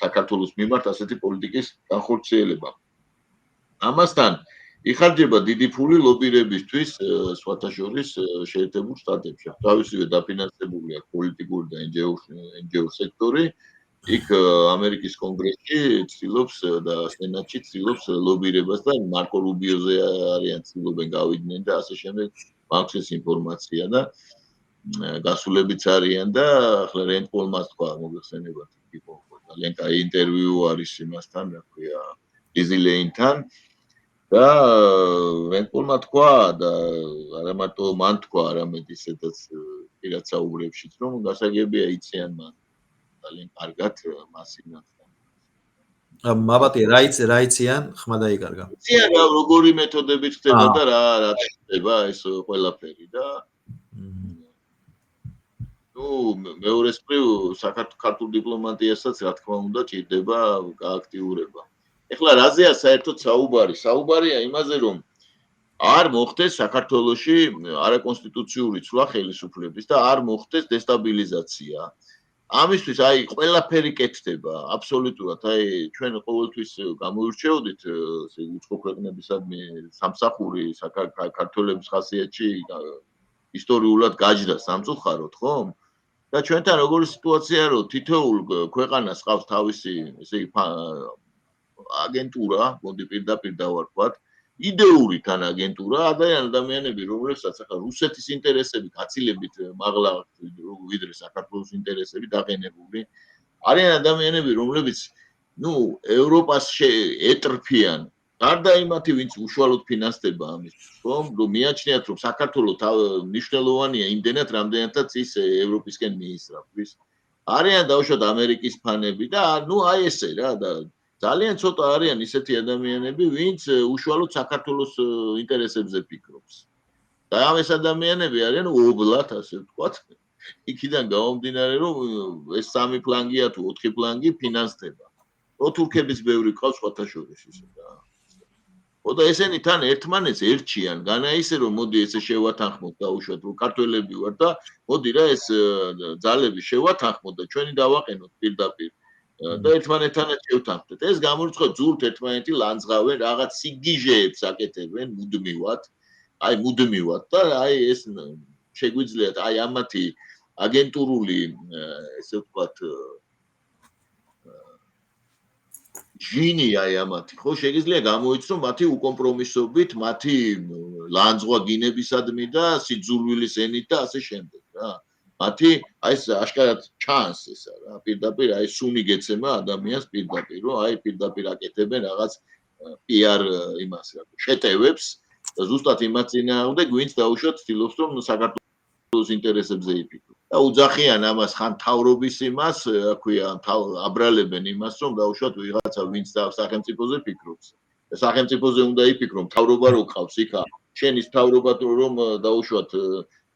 საქართველოს მიმართ ასეთი პოლიტიკის განხორციელება. ამასთან იხარჯება დიდი ფული ლობირებისთვის სხვათა შორის შეერთებულ შტატებში. თავისივე დაფინანსებული აქვს პოლიტიკური და NGO სექტორი. იქ ამერიკის კონგრესში ცდილობს და სენატში ცდილობს ლობირებას და მარკო რუბიოზე არიან ცდილობენ გავიდნენ და ასე შემდეგ მაქვს ეს ინფორმაცია და გასულებიც არიან და ახლა რენტპოლმას თქვა მოგეხსენებათ იყო ძალიან კაი ინტერვიუ არის იმასთან რა ქვია იზილეინთან და რენტპოლმა თქვა და არა მარტო მან თქვა არამედ ისედაც პირად საუბრებშიც რომ გასაგებია იციან მან ძალიან კარგად მასინასთან. მაბატი რა იციან, ხმა დაიკარგა. იციან რა როგორი მეთოდებით ხდება და რა ხდება ეს ყველაფერი და მეორესპრივ საქართველოს დიპლომატიასაც რა თქმა უნდა ჭირდება გააქტიურება. ეხლა რაზეა საერთოდ საუბარი? საუბარია იმაზე, რომ არ მოხდეს საქართველოში არაკონსტიტუციური ცვლა ხელისუფლების და არ მოხდეს დესტაბილიზაცია. ამისთვის აი ყველაფერი კეთდება, აბსოლუტურად. აი ჩვენ ყოველთვის გამოირჩეოდით უცხო ქვეყნებისადმი სამსახური საქართველოს ხასიათში ისტორიულად გაჯდა სამწუხაროდ, ხო? და ჩვენთან როგორი სიტუაციაა, რომ თითოეულ ქვეყანას ყავს თავისი, ესე იგი, აგენტურა, მოდი პირდაპირ დავარქვათ, იდეური თან აგენტურა, ადამიანები, რომლებსაც ახლა რუსეთის ინტერესები გაცილებით მაღლა ვიდრე საქართველოს ინტერესები დაყენებული. არიან ადამიანები, რომლებიც, ევროპას ეტრფიან. გარდა იმათი, ვინც უშუალოდ ფინანსდება ამისთვის, რომ მიაჩნიათ, რომ საქართველოს მნიშვნელოვანია იმდენად, რამდენადაც ის ევროპისკენ მიისწრაფვის. არიან დაუშვათ ამერიკის ფანები და აი ესე რა და ძალიან ცოტა არიან ისეთი ადამიანები, ვინც უშუალოდ საქართველოს ინტერესებზე ფიქრობს. და ეს ადამიანები არიან ობლათ, ასე ვთქვათ. იქიდან გამომდინარე, რომ ეს 3 ფლანგია თუ 4 ფლანგი ფინანსდება. თურქების ბევრი ყავს სხვათა შორის ისე და. და ესენი თან ერთმანეთს ერჩიან, განა ისე რომ მოდი ესე შევათანხმოთ დაუშვათ რომ ქართველები ვარ და მოდი რა ეს ძალები შევათანხმოთ და ჩვენი დავაყენოთ პირდაპირ და ერთმანეთთანაც შევთანხმდეთ. ეს გამორიცხოთ ზურთ ერთმანეთი ლანძღავენ, რაღაც სიგიჟეებს აკეთებენ მუდმივად. აი მუდმივად და აი ეს შეგვიძლიათ აი ამათი აგენტურული ესე ვთქვათ ჟინი აი ამათი ხო შეიძლება გამოიცნო მათი უკომპრომისობით, მათი ლანძღვა გინებისადმი და სიძულვილის ენით და ასე შემდეგ რა. მათი აი ეს აშკარად ჩანს ესა რა, პირდაპირ აი სუნი გეცემა ადამიანს პირდაპირ, რომ აი პირდაპირ აკეთებენ რაღაც PR იმას რა, შეტევებს და ზუსტად იმას წინააღმდეგ, ვინც დაუშვათ ცდილობს რომ საქართველოს ინტერესებზე იფიქროს. და უძახიან ამას ხან თავრობის იმას, რა ქვია, აბრალებენ იმას, რომ დაუშვათ ვიღაცა ვინც სახელმწიფოზე ფიქრობს. სახელმწიფოზე უნდა იფიქრო, თავრობა რო ყავს იქ, შენის თავრობა რომ დაუშვათ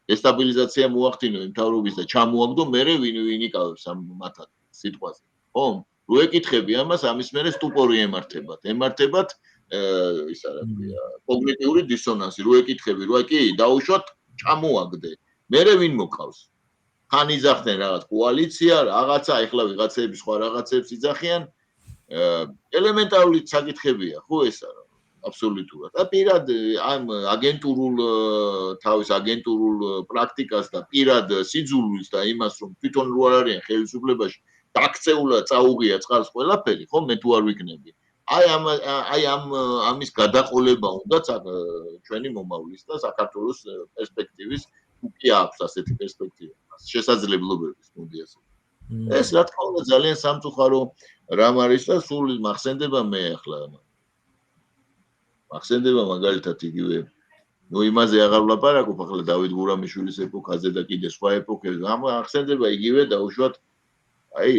დესტაბილიზაცია მოახდინო იმ თავრობის და ჩამოაგდო, მერე ვინ იკავებს ამ მათად სიტყვაზე. ხო? რო ეკითხები ამას, ამის მერე სტუპორი ემართებათ. ემართებათ ისა რა ქვია, კოგნიტიური დისონანსი. რო ეკითხები, რო კი, დაუშვათ ჩამოაგდე. მერე ვინ მოკავს? ხან იძახდნენ რაღაც კოალიცია, რაღაცა, ეხლა ვიღაცები სხვა რაღაცებს იძახიან. ელემენტარული საკითხებია, ხო ესა რა, აბსოლუტურად. და პირად ამ აგენტურულ თავის აგენტურულ პრაქტიკას და პირად სიძულვილს და იმას, რომ თვითონ რო არ არიან ხელისუფლებაში, დაქცეულა წაუღია წყალს ყველაფერი, ხო, მე თუ არ ვიქნები. აი ამის გადაყოლება უნდა ჩვენი მომავლის და საქართველოს პერსპექტივის უკვე აქვს ასეთი პერსპექტივა. შესაძლებლობების მოდი ასე. ეს რა თქმა უნდა ძალიან სამწუხარო რამ არის და სულ მახსენდება მე ახლა. მახსენდება მაგალითად იგივე იმაზე აღარ ვლაპარაკობ ახლა დავით გურამიშვილის ეპოქაზე და კიდე სხვა ეპოქებზე. მახსენდება იგივე დაუშვათ აი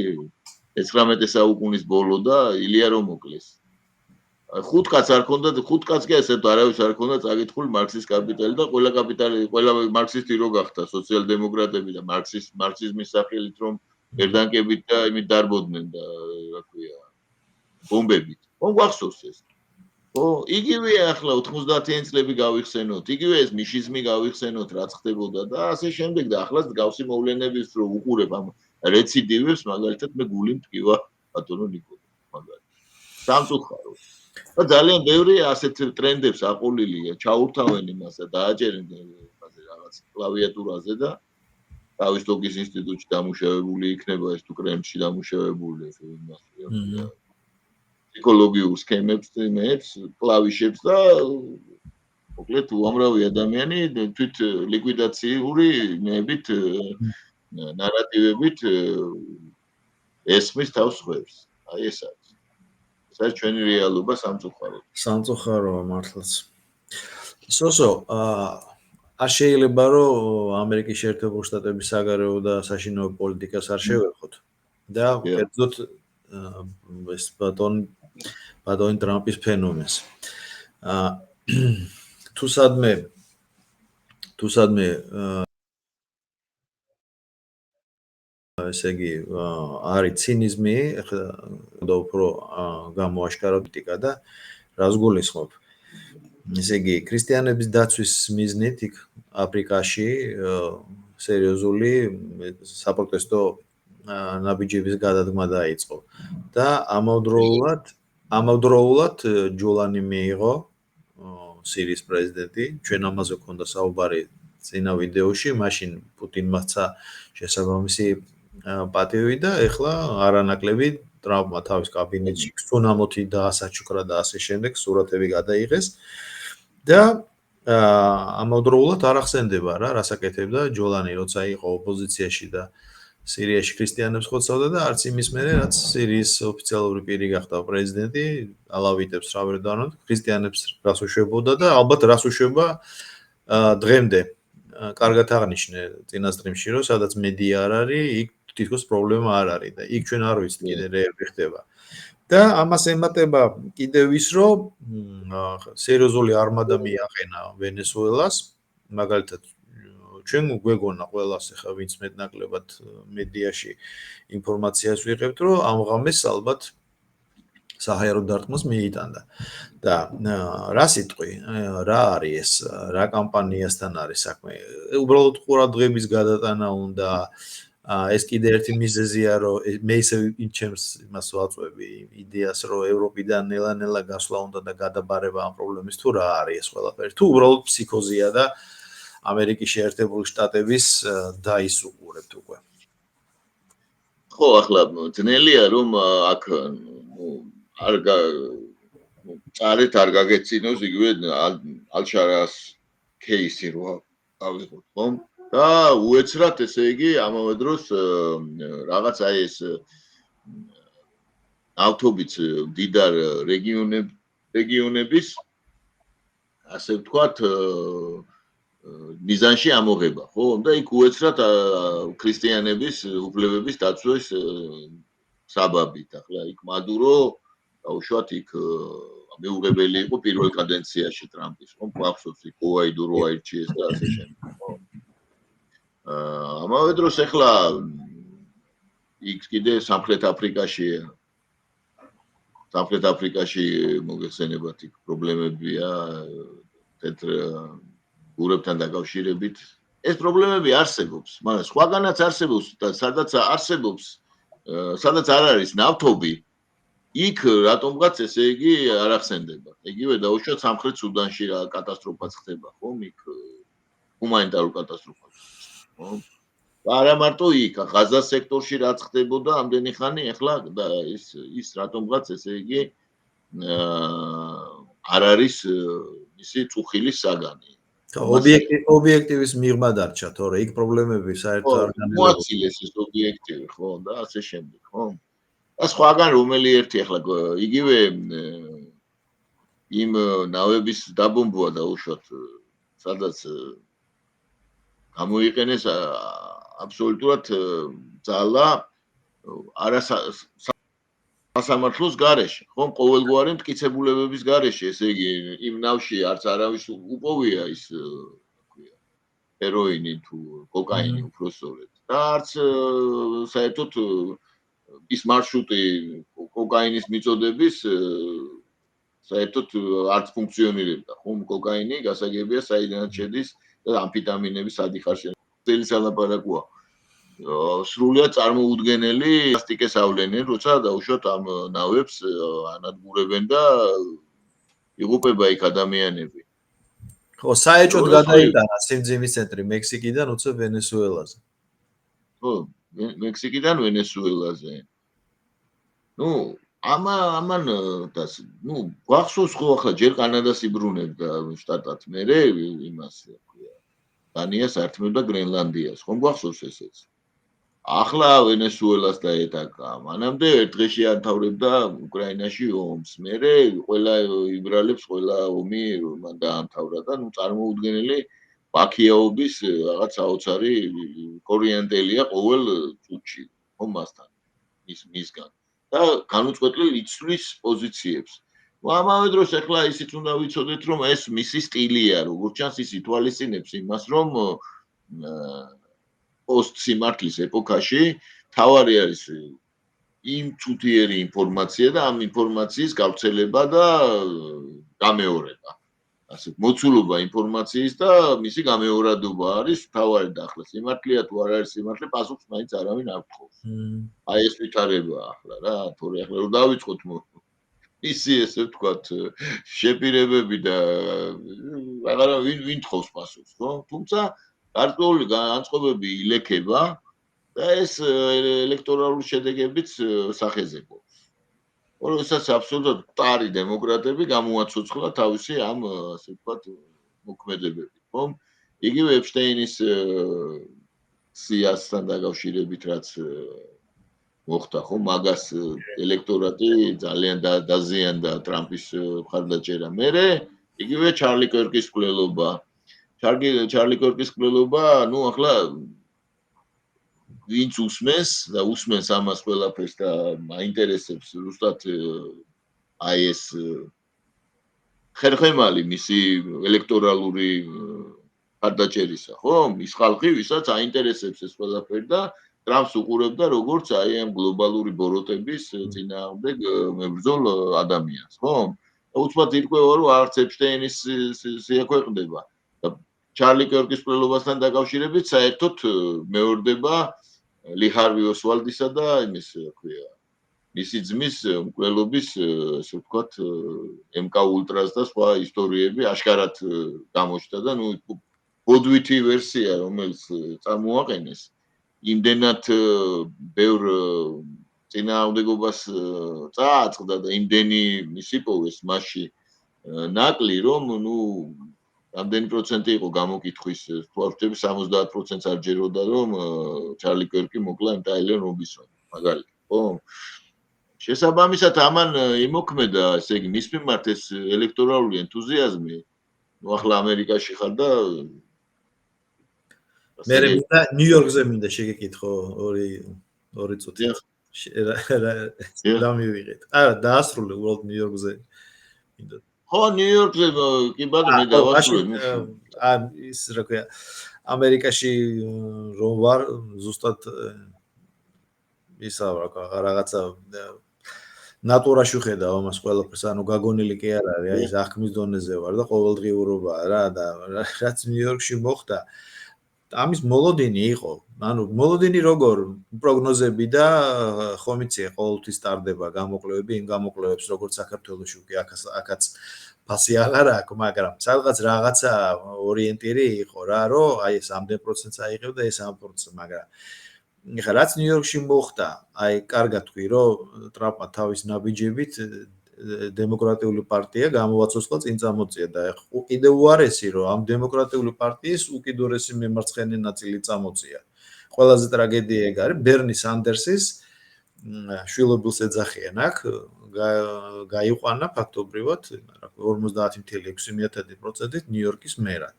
19 საუკუნის ბოლო და ილია რომ მოკლეს. 5 კაც არ ქონდა, 5 კაც კი ასე არავის არ ქონდა წაკითხული მარქსის კაპიტალი და ყველა მარქსისტი რო გახდა სოციალ-დემოკრატები და მარქსიზმის სახელით რომ ერთანკებით და იმით დარბოდნენ და რა ქვია ბომბებით. გვახსოვს ეს. ხო, იგივეა ახლა 90-იან წლები გავიხსენოთ, იგივე ეს მიშიზმი გავიხსენოთ, რაც ხდებოდა და ასე შემდეგ და ახლა გავსი მოვლენების რო უყურებ ამ რეციდივებს, მაგალითად მე გული მტკივა ბატონო ნიკოლე, მაგალითად. სამწუხარო. და ძალიან ბევრი ასეთ ტრენდებს აყოლილია, ჩაურთავენ იმასა, დააჭერენ იმაზე რაღაც კლავიატურაზე და თავის ტოკის ინსტიტუტში დამუშავებული იქნება ეს თუ კრემლში დამუშავებული ეს იმას. ფსიქოლოგიურ სქემებს, კლავიშებს და მოკლედ უამრავი ადამიანი თვით ლიკვიდაციური ნებით ნარატივებით ესმის თავს ხვევს. აი ეს არის. ეს არის ჩვენი რეალობა სამწუხაროდ. სამწუხაროა მართლაც. სოსო, არ შეიძლება რომ ამერიკის შეერთებული შტატების საგარეო და საშინაო პოლიტიკას არ შევეხოთ და კერძოდ ეს ბატონ ბატონი ტრამპის ფენომენს. თუ სადმე ესე იგი არის ცინიზმი, ახლა და უფრო გამოაშკარო პოლიტიკა და რას გულისხმობ? ესე იგი, ქრისტიანების დაცვის მიზნით იქ აფრიკაში სერიოზული საპროტესტო ნაბიჯების გადადგმა დაიწყო და ამავდროულად ჯოლანი მიიღო სირიის პრეზიდენტი, ჩვენ ამაზე გვქონდა საუბარი წინა ვიდეოში, მაშინ პუტინმა სცა შესაბამისი პატივი და ეხლა არანაკლები ტრამპმა თავის კაბინეტში სუნამოთი დაასაჩუქრა და ასე შემდეგ სურათები გადაიღეს და ამავდროულად არ ახსენდება რა რასაკეთებდა ჯოლანი როცა იყო ოპოზიციაში და სირიაში ქრისტიანებს ხოცავდა და არც იმის მერე რაც სირიის ოფიციალური პირი გახდა პრეზიდენტი ალავიტებს რა ვერ დავანოთ ქრისტიანებს რას უშვებოდა და ალბათ რას უშვება დღემდე კარგად აღნიშნე წინასწრიმში რომ სადაც მედია არ არის იქ თითქოს პრობლემა არ არის და იქ ჩვენ არ ვიცით კიდე რეები ხდება და ამას ემატება კიდევ ის რომ სერიოზული არმადა მიაყენა ვენესუელას მაგალითად ჩვენ გვეგონა ყველას ახლა ვინც მეტნაკლებად მედიაში ინფორმაციას ვიღებთ რომ ამ ღამეს ალბათ საჰაერო დარტყმას მიიტანდა და რა სიტყვი რა არის ეს რა კამპანიასთან არის საქმე უბრალოდ ყურადღების გადატანა უნდა ეს კიდე ერთი მიზეზია რომ მე ისე ჩემს იმას ვაწვევი იდეას რომ ევროპიდან ნელა-ნელა გასვლა უნდა და გადაბარება ამ პრობლემის თუ რა არის ეს ყველაფერი თუ უბრალოდ ფსიქოზია და ამერიკის შეერთებული შტატების დაისუყურებთ უკვე ხო ახლა ძნელია რომ აქ წარეთ არ გაგეცინოს იგივე ალ-შარას кейსი რო ავიღოთ ხომ და უეცრად ესე იგი ამავე დროს რაღაც აი ეს ავტობიც დიდარ რეგიონების ასე ვთქვათ მიზანში ამოღება ხო და იქ უეცრად ქრისტიანების უფლებების დაცვის საბაბით ახლა იქ მადურო დაუშვათ იქ მეუღებელი იყო პირველ კადენციაში ტრამპის ხო გვახსოვს იქ გუაიდო რო აირჩიეს და ასე შემდეგ ხო ამავე დროს ახლა იქ კიდე სამხრეთ აფრიკაში მოგეხსენებათ იქ პრობლემებია თეთრ გურებთან დაკავშირებით ეს პრობლემები არსებობს მაგრამ სხვაგანაც არსებობს და სადაც არ არის ნავთობი იქ რატომღაც ესე იგი არ ახსენდება იგივე დაუშვათ სამხრეთ სუდანში რა კატასტროფაც ხდება ხომ იქ ჰუმანიტარული კატასტროფა ხო არა მარტო იქ ღაზას სექტორში რაც ხდებოდა ამდენი ხანი ახლა ის რატომღაც ესე იგი არ არის ისი წუხილის საგანი ობიექტივის მიღმა დარჩა თორე იქ პრობლემები საერთოდ არ განელოდება მოაცილეს ეს ობიექტივი ხო და ასე შემდეგ ხო და სხვაგან რომელი ერთი ახლა იგივე იმ ნავების დაბომბვა დაუშვათ სადაც გამოიყენეს აბსოლუტურად ძალა სასამართლოს გარეშე ხომ ყოველგვარი მტკიცებულებების გარეშე ესე იგი იმ ნავში არც არავის უპოვია ის ქვია ჰეროინი თუ კოკაინი უბრალოდ და არც საერთოდ ის მარშრუტი კოკაინის მიწოდების საერთოდ არც ფუნქციონირებდა ხომ კოკაინი გასაგებია საიდანაც შედის და ამფეტამინების ადიხარში წელი სალაპარაკოა სრულად წარმოუდგენელი პლასტიკის ავლენენ როცა დაუშვათ ამ ნავებს ანადგურებენ და იღუპება იქ ადამიანები ხო საეჭოდ გადაიტანა სიმძიმის ცენტრი მექსიკიდან უცებ ვენესუელაზე ხო მექსიკიდან ვენესუელაზე ნუ ამან გვახსოვს ხო ახლა ჯერ კანადას იბრუნებდა შტატად მერე იმას ქვია დანიას ართმევდა გრენლანდიას ხომ გვახსოვს ესეც ახლა ვენესუელას დაეტაკა მანამდე ერთ დღეში ანთავრებდა უკრაინაში ომს მერე ყველა იბრალებს ყველა ომი მან დაამთავრა და ნუ წარმოუდგენელი ბაქიაობის რაღაც საოცარი კორიენტელია ყოველ წუთში ხომ მასთან მისგან და განუწყვეტლივ იცვლის პოზიციებს. ამავე დროს ახლა ისიც უნდა ვიცოდეთ, რომ ეს მისი სტილია, როგორც ჩანს ის ითვალისწინებს იმას, რომ პოსტსიმართლის ეპოქაში თავარი არის იმ ცუდიერი ინფორმაცია და ამ ინფორმაციის გავრცელება და გამეორება. ასე მოცულობა ინფორმაციის და მისი გამეორადობა არის თავარი და ახლა სიმართლეა თუ არ არის სიმართლე, პასუხს მაინც არავინ არ გთხოვს. აი ეს ვითარებაა ახლა რა, თორე ახლა რომ დავიწყოთ ისი ესე ვთქვათ შეპირებები და აღარა ვინ თხოვს პასუხს, ხო? თუმცა გარკვეული განწყობები ილექება და ეს ელექტორალური შედეგებიც სახეზე გვაქვს. როდესაც აბსოლუტურად მყარი დემოკრატები გამოაცოცხლა თავისი ამ ასე ვთქვათ მოქმედებებით, ხო? იგივე ეპშტეინის სიასთან დაკავშირებით რაც მოხდა, ხო? მაგას ელექტორატი ძალიან დაზიანდა ტრამპის მხარდაჭერა. მერე იგივე ჩარლი კერკის მკვლელობა. ჩარლი კერკის მკვლელობა, ну ახლა ვინც უსმენს და უსმენს ამას ყველაფერს და აინტერესებს ზუსტად აი ეს ხერხემალი მისი ელექტორალური მხარდაჭერისა, ხო? ის ხალხი, ვისაც აინტერესებს ეს ყველაფერი და ტრამპს უყურებდა როგორც აი ამ გლობალური ბოროტების წინააღმდეგ მებრძოლ ადამიანს, ხო? უცბად ირკვევა, რომ არც ეპშტეინის შეაქვეყნდება და ჩარლი კერკის მკვლელობასთან დაკავშირებით საერთოდ მეორდება ალი ჰარვი ოსვალდისა და იმის ქვია მისი ძმის მკვლელობის ასე ვთქვათ MK Ultras და სხვა ისტორიები აშკარად გამოჩნდა და ნუ ბოდვითი ვერსია რომელიც წამოაყენეს იმდენად ბევრ წინააღმდეგობას წააწყდა და იმდენი ისიპოვეს მასში ნაკლი რომ ნუ რამდენი პროცენტი იყო გამოკითხვის თუ არ ვთქვი 70%-ს არ ჯეროდა რომ ჩარლი კერკი მოკლა იმ ტაილერ რობინსონი მაგალითად ხო შესაბამისად ამან იმოქმედა ესე იგი მის მიმართ ეს ელექტორალური ენთუზიაზმი ნუ ახლა ამერიკაში ხარ და მე ნიუ-იორკზე მინდა შეგეკითხო ორი წუთი რა მივიღეთ არა დაასრულე უბრალოდ ნიუ-იორკზე მინდა ხო ნიუ-იორკზე კი ბატონო მე დავასრულე ის რა ქვია ამერიკაში რომ ვარ ზუსტად ისა რაღაცა ნატურაში ხედავ ამას ყველაფერს ანუ გაგონილი კი არ არის აი ეს აღქმის დონეზე ვარ და ყოველდღიურობაა რა და რაც ნიუ-იორკში მოხდა ამის მოლოდინი იყო ანუ მოლოდინი როგორ პროგნოზები და ხომ იცი ყოველთვის ტარდება გამოკვლევები იმ გამოკვლევებს როგორც საქართველოში უკვე აქაც ფასი აღარ აქვს მაგრამ სადღაც რაღაცა ორიენტირი იყო რა რომ აი ეს ამდენ პროცენტს აიღებ და ეს ამ პროცენტს მაგრამ ეხლა რაც ნიუ-იორკში მოხდა აი კარგად თქვი რომ ტრამპმა თავის ნაბიჯებით დემოკრატიული პარტია გამოაცოცხლა წინ წამოწია და კიდევ უარესი რომ ამ დემოკრატიული პარტიის უკიდურესი მემარცხენე ნაწილი წამოწია. ყველაზე ტრაგედია ეგ არის ბერნი სანდერსის შვილობილს ეძახიან აქ გაიყვანა ფაქტობრივად 50.6%-ით ნიუ-იორკის მერად.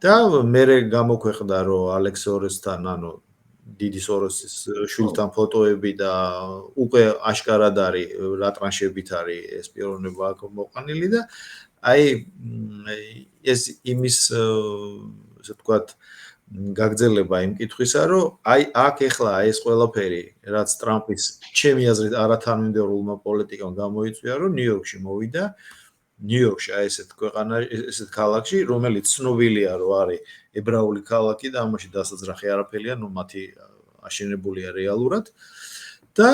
და მერე გამოქვეყნდა რომ ალექს ორესთან ანუ დიდი სოროსის შვილთან ფოტოები და უკვე აშკარად არის რა ტრანშებით არის ეს პიროვნება აქ მოყვანილი და აი ეს იმის ასე ვთქვათ გაგრძელება იმ კითხვისა რომ აი აქ ეხლა ეს ყველაფერი რაც ტრამპის ჩემი აზრით არათანმიმდევრულმა პოლიტიკამ გამოიწვია რომ ნიუ-იორკში მოვიდა ნიუ-იორკში აი ესეთ ქვეყანაში ესეთ ქალაქში რომელიც ცნობილია რომ არის ებრაული ქალაქი და ამაში დასაძრახი არაფერია ნუ მათი აშენებულია რეალურად და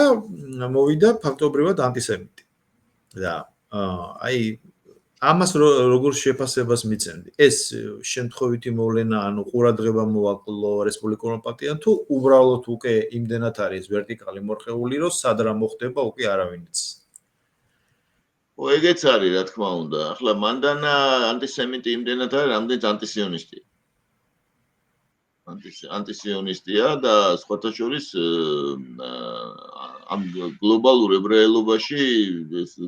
მოვიდა ფაქტობრივად ანტისემიტი და აი ამას როგორ შეფასებას მიცემდი ეს შემთხვევითი მოვლენა ანუ ყურადღება მოაკლო რესპუბლიკურმა პარტიამ თუ უბრალოდ უკვე იმდენად არის ვერტიკალი მორხეული რომ სად რა მოხდება უკვე არავინ იცის ეგეც არის რა თქმა უნდა ახლა მანდანა ანტისემიტი იმდენად არის რამდენიც ანტისიონისტია ანტისიონისტია და სხვათა შორის ამ გლობალურ ებრაელობაში ეს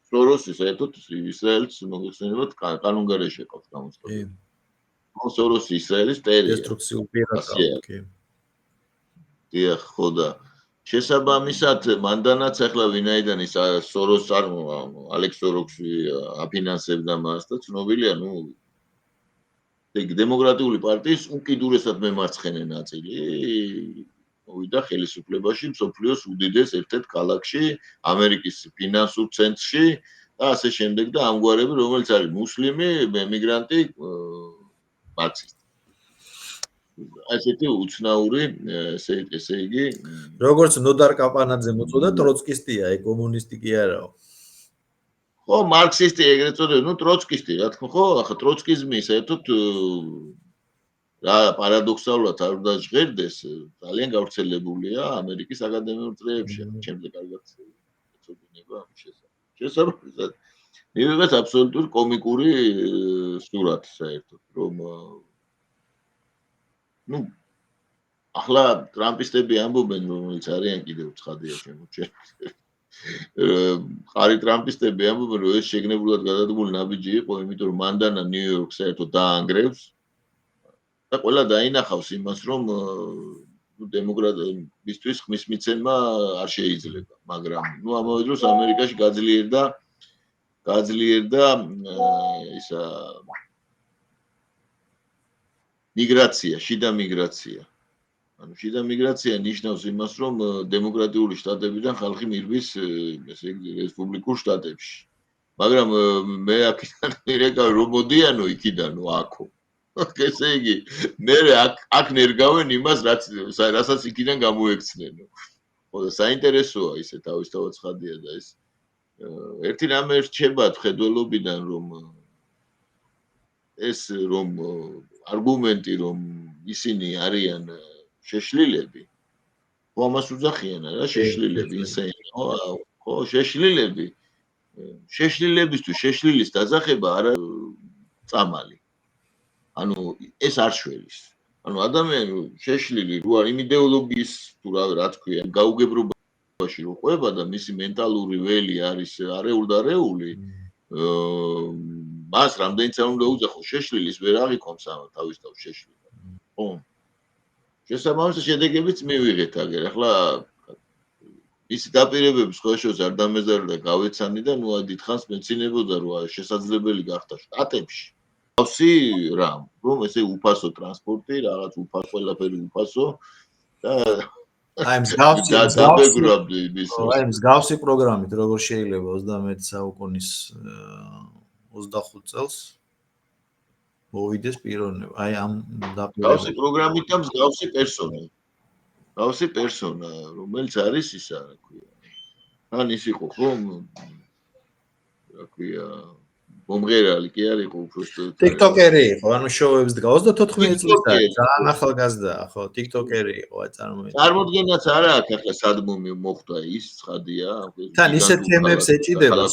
სოროსი საერთოდ ისრაელს მოგეხსენებათ კანონგარეშე ყავს გამოცხადებული. სოროსი ისრაელის ტერია. დესტრუქციულ პირად კი. დიახ, ხო და შესაბამისად, მანდანაც ახლა ვინაიდან ის სოროს ალექს სოროქსი აფინანსებდა მას და ცნობილია, დემოკრატიული პარტიის უკიდურესად მემარცხენე ნაწილი მოვიდა ხელისუფლებაში მსოფლიოს უდიდეს ერთ-ერთ ქალაქში, ამერიკის ფინანსურ ცენტრში და ასე შემდეგ და ამგვარები, რომელიც არის მუსლიმი, ემიგრანტი, მარქსისტი. ასეთი უცნაური, ესე იგი, როგორც ნოდარ კაპანაძე მოწოდა, ტროცკისტია, კომუნისტი კი არაო. ხო, მარქსისტი ეგრეთ წოდებული, ტროცკისტი, რა თქმა ხო, ახლა ტროცკიზმი საერთოდ რა პარადოქსალურად არ დაჟღერდეს, ძალიან გავრცელებულია ამერიკის აკადემიურ წრეებში, ჩემზე კარგად ეცოდინება ამის შესახებ. შესაბამისად, მივიღეთ აბსოლუტური კომიკური სურათი საერთოდ, რომ ახლა ტრამპისტები ამბობენ, რომელიც არიან კიდევ ცხადია შემოჩენილი. ყარი ტრამპისტები ამბობენ, რომ ეს შეგნებულად გადადგმული ნაბიჯი იყო, იმიტომ რომ მანდანა ნიუ-იორკს საერთოდ დაანგრევს და ყველა დაინახავს იმას, რომ დემოკრატებისთვის ხმის მიცემა არ შეიძლება, მაგრამ ამავე დროს ამერიკაში გაძლიერდა ისა მიგრაცია, შიდა მიგრაცია. ანუ შიდა მიგრაცია ნიშნავს იმას, რომ დემოკრატიული შტატებიდან ხალხი მირბის, ესე იგი, რესპუბლიკურ შტატებში. მაგრამ მე აქედან მირეკავი რომ მოდიანო იქიდან, აქო. ესე იგი, მე აქ ნერგავენ იმას, რასაც იქიდან გამოექცნენო. ხო და საინტერესოა ისე თავისთავად ცხადია და ეს ერთი რამე რჩება ხედველობიდან, რომ ეს არგუმენტი, რომ ისინი არიან შეშლილები, ხო ამას უძახიან რა, შეშლილები, ხო, შეშლილები. შეშლილებისთვის შეშლილის დაძახება არა წამალი. ანუ ეს არ შველის. ანუ ადამიანი შეშლილი რო არ იმ იდეოლოგიის თუ რა თქვია, გაუგებრობაში რო ყვება და მისი მენტალური ველი არის არეული, მას რამდენიც არ უნდა უძახო შეშლილის ვერ აღიქონს თავის თავს შეშლილი. ხო. შესაბამისად შედეგებიც მივიღეთ აგერ. ახლა ისი დაპირებების ხელშეოს არ დამეზარდა გავეცანი და დიდხანს მეცინებოდა რომ შესაძლებელი გახდა შტატებში. გავსი რამ, რომ ესე უფასო ტრანსპორტი, რაღაც უფასო, ყველაფერი უფასო და მსგავსი პროგრამით, როგორ შეიძლება 21 საუკუნის 25 წელს მოვიდეს პიროვნება. აი ამ მსგავსი პროგრამით და მსგავსი პერსონა. მსგავსი პერსონა, რომელიც არის ისა, რა ქვია. ან ის იყო ხომ, რა ქვია, მომღერალი კი არ იყო უბრალოდ TikTokeri იყო, ანუ შოუებს დგა 34 წლის და ძალიან ახალგაზრდაა, ხო, TikTokeri იყო, აი წარმოდგენაც არა აქვს ახლა სად მოხდა ის, ცხადია. თან ისეთ თემებს ეჭიდება,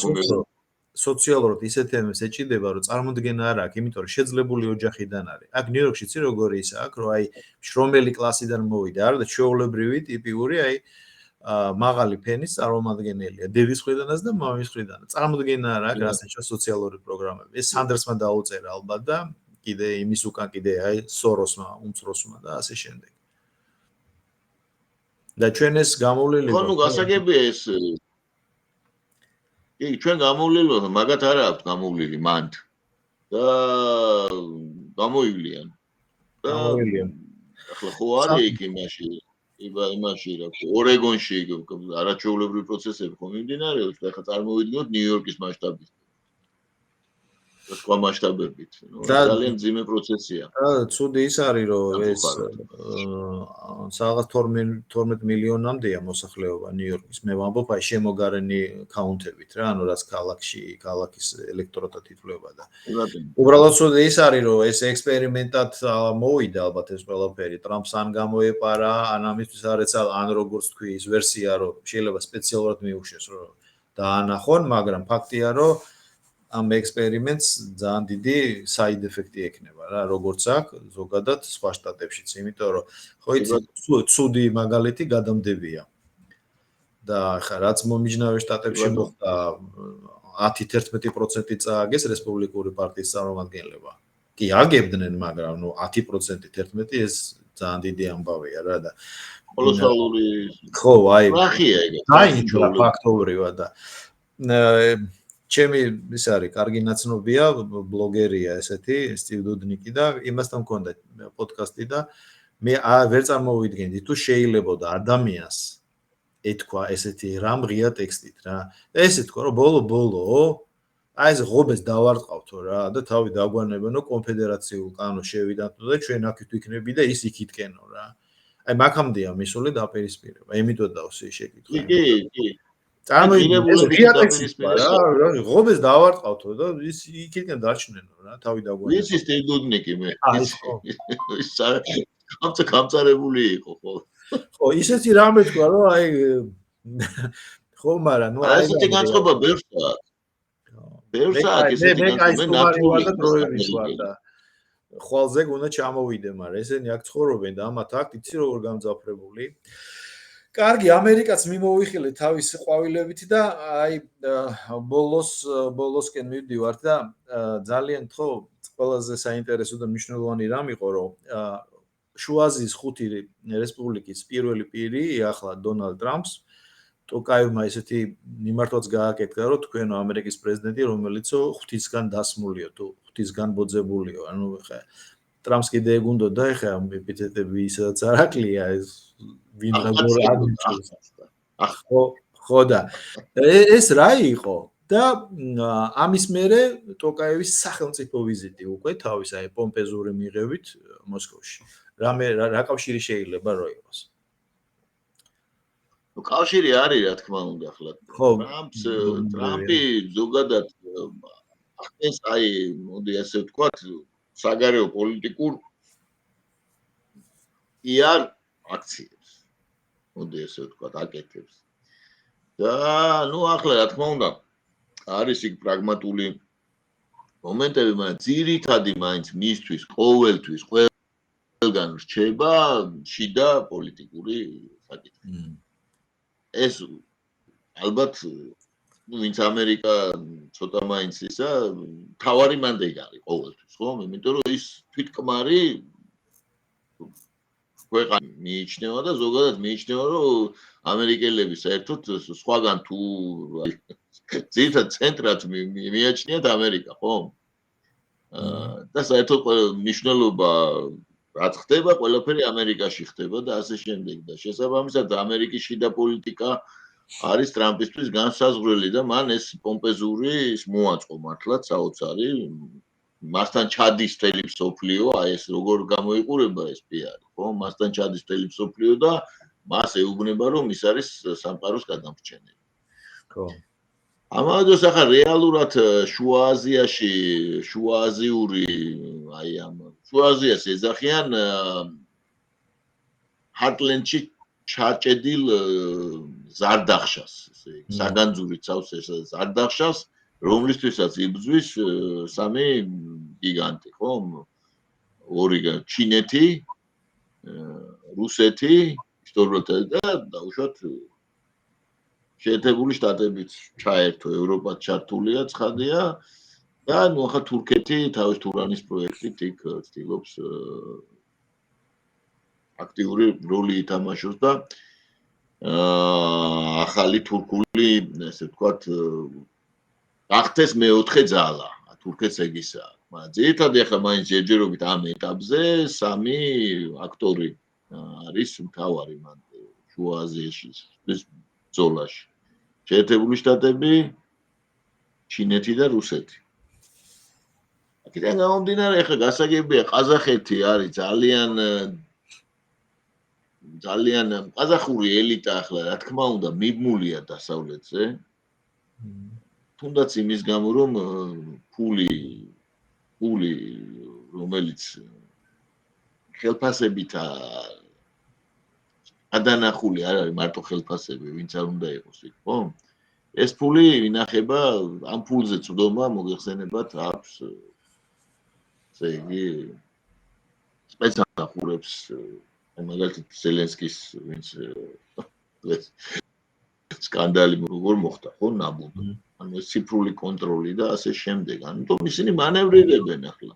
სოციალურად ისეთ თემებს ეჭიდება, რომ წარმოდგენა არ აქვს, იმიტომ რომ შეძლებული ოჯახიდან არის. აქ ნიუ-იორკში ცი როგორი ისაა, რომ აი შრომელი კლასიდან მოვიდა, არა და ჩვეულებრივი ტიპიური, აი მაღალი ფენის წარმომადგენელია, დედის მხრიდანაც და მამის მხრიდანაც. წარმოდგენა არ აქვს რასაც სოციალური პროგრამები. ეს სანდერსმა დაუწერა ალბათ და კიდე იმის უკან კიდე აი სოროსმა, უმცროსმა და ასე შემდეგ. და ჩვენ ეს გამოვლილი ხო, გასაგებია ეს კი, ჩვენ გამოვლილი ვართ, მაგათ არა აქვს გამოვლილი მანდ და გამოივლიან. ახლა ხო არის იქ იმაში რა ქვია, ორეგონში არაჩვეულებრივი პროცესები ხო მიმდინარეობს და ახლა წარმოვიდგინოთ ნიუ-იორკის მასშტაბით. სხვა მასშტაბებით. ძალიან ძიმე პროცესია. ცუდი ის არის, რომ ეს რაღაც 12 მილიონამდეა მოსახლეობა ნიუ-იორკის. მე ვამბობ აი შემოგარენი კაუნტებით რა, ანუ რაც ქალაქის ელექტროდად ითვლება და უბრალოდ ცუდი ის არის, რომ ეს ექსპერიმენტად მოვიდა ალბათ ეს ყველაფერი. ტრამპს ან გამოეპარა, ან ამისთვის არ ეცალა, ან როგორც თქვი, ის ვერსია, რომ შეიძლება სპეციალურად მიუხშეს, რომ დაანახონ, მაგრამ ფაქტია, რომ ამ ექსპერიმენტს ძალიან დიდი side effect-ი ექნება რა, როგორც აქ ზოგადად სხვა შტატებშიც, იმიტომ რომ ხო იცი, ცუდი მაგალითი გადამდებია. და ხა რაც მომიჯნავე შტატებში მოხდა 10-11% წააგეს რესპუბლიკური პარტიის წარმომადგენლება. კი, აგებდნენ, მაგრამ 10% 11 ეს ძალიან დიდი ამბავია რა და კოლოსალური ხო, აი, რახია ეგ. დაინჯა ფაქტობრივად და ჩემი ის არის, კარგი ნაცნობია, ბლოგერია ესეთი, სტივ დუდნიკი და იმასთან მქონდა პოდკასტი და მე ვერ წარმოვიდგენდი თუ შეიძლებოდა ადამიანს ეთქვა ესეთი რამ ღია ტექსტით რა. ესე თქვა რომ ბოლო აი ეს ღობეს დავარტყავთო რა და თავი დაგვანებენო კონფედერაციულ კანონს შევიდანთო და ჩვენ აქეთ ვიქნები და ის იქითკენო რა. აი მაგამდეა მისული დაპირისპირება. იმიტომ დავსი შეკითხვა. კი. წარმოიდგინე ღობეს დავარტყავთო და ის იქითკენ დაჩნენო რა თავი დაგვანებენო. ვიცი სტივ დუდნიკი მე. ის გამწარებული იყო ხო. ხო, ისეთი რამე თქვა რომ აი ხო, მაგრამ ნუ აი ესეთი განწყობა ბევრსაა. ბევრსაა ესეთი განწყობა ნატურალიზმის ვარ და ხვალზე გუნდა ჩამოვიდე, მაგრამ ესენი აქ ცხოვრობენ და ამათ აქ იცი როგორ გამძაფრებული. კარგი, ამერიკაც მიმოვიხილე თავის ყვავილებით და აი ბოლოსკენ მივდივართ და ძალიან ხო ყველაზე საინტერესო და მნიშვნელოვანი რამ იყო რომ შუა აზიის 5 რესპუბლიკის პირველი პირი ახლა დონალდ ტრამპს ტოკაევმა ესეთი მიმართვაც გააკეთა რომ თქვენო ამერიკის პრეზიდენტი რომელიცო ღვთისგან დასმულიო თუ ღვთისგან ბოძებულიო ანუ ხა ტრამპს კიდე ეგ უნდა და ხა ეპითეტები ისაც არ აკლია ეს ვინ როგორ აღიჩენს ხო და ეს რა იყო და ამის მერე ტოკაევის სახელმწიფო ვიზიტი უკვე თავის აი პომპეზური მიღებით მოსკოვში რა კავშირი შეიძლება რომ იყოს კავშირი არის რა თქმა უნდა ახლა ტრამპი ზოგადად ახეს აი მოდი ასე ვთქვათ საგარეო პოლიტიკურ PR აქციებს მოდი ასე ვთქვათ აკეთებს და ნუ ახლა რა თქმა უნდა არის იქ პრაგმატული მომენტები მაგრამ ძირითადი მაინც მისთვის ყოველთვის ყველგან რჩება შიდა პოლიტიკური საკითხი ეს ალბათ ვინც ამერიკა ცოტა მაინც ისა თავარი მანდეი არის ყოველთვის ხო იმიტომ რომ ის თვითკმარი ქვეყანა მიიჩნევა და ზოგადად მიიჩნევა რომ ამერიკელები საერთოდ სხვაგან თუ ძირითად ცენტრად მიაჩნიათ ამერიკა ხო და საერთოდ მნიშვნელობა რაც ხდება ყველაფერი ამერიკაში ხდება და ასე შემდეგ და შესაბამისად ამერიკის შიდა პოლიტიკა არის ტრამპისთვის განსაზღვრელი და მან ეს პომპეზური ის მოაწყო მართლაც საოცარი მასთან ჩადის მთელი მსოფლიო აი ეს როგორ გამოიყურება ეს PR ხო მასთან ჩადის მთელი მსოფლიო და მას ეუბნება რომ ის არის სამყაროს გადამრჩენელი ხო ამავდროულად ახლა რეალურად შუა აზიური აი ამ შუა აზიას ეძახიან ჰარტლენდში ჩაჭედილ ზარდახშას საგანძურით წავს ეს ზარდახშას რომლისთვისაც იბრძვის სამი გიგანტი ხო ორი ჩინეთი რუსეთი ისტორიულად და დაუშვათ შეერთებული შტატებიც ჩაერთო ევროპაც ჩართულია ცხადია და ნუ ახლა თურქეთი თავის თურანის პროექტით იქ ცდილობს აქტიური როლი ითამაშოს და ახალი თურქული ესე ვთქვათ გახდეს მეოთხე ძალა თურქეთს ეგ ისაა მაგრამ ძირითადად ახლა მაინც ჯერჯერობით ამ ეტაპზე სამი აქტორი არის მთავარი მან შუა აზიაში ეს ზოლაში შეერთებული შტატები ჩინეთი და რუსეთი აქედან გამომდინარე ახლა გასაგებია ყაზახეთი არის ძალიან ყაზახური ელიტა ახლა რა თქმა უნდა მიბმულია დასავლეთზე თუნდაც იმის გამო რომ ფული რომელიც ხელფასებით ადანახული არ არის მარტო ხელფასები ვინც არ უნდა იყოს იქ ხო ეს ფული ინახება ამ ფულზე წვდომა მოგეხსენებათ აქვს ესე იგი სპეცსახურებს მაგალითად ზელენსკის ვინც სკანდალი როგორ მოხდა ხო ნაბუდო ანუ ეს ციფრული კონტროლი და ასე შემდეგ ანუ ისინი მანევრირებენ ახლა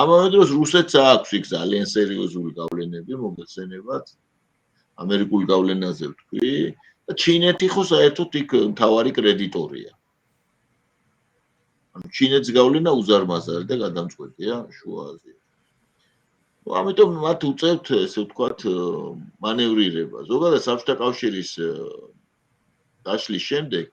ამავე დროს რუსეთს აქვს იქ ძალიან სერიოზული გავლენები მოგეცენებათ ამერიკული გავლენაზე ვთქვი და ჩინეთი ხო საერთოდ იქ მთავარი კრედიტორია. ანუ ჩინეთს გავლენა უზარმაზარი და გადამწყვეტია შუა აზიაში. ამიტომ მათ უწევთ ესე ვთქვათ მანევრირება. ზოგადად საბჭოთა კავშირის დაშლის შემდეგ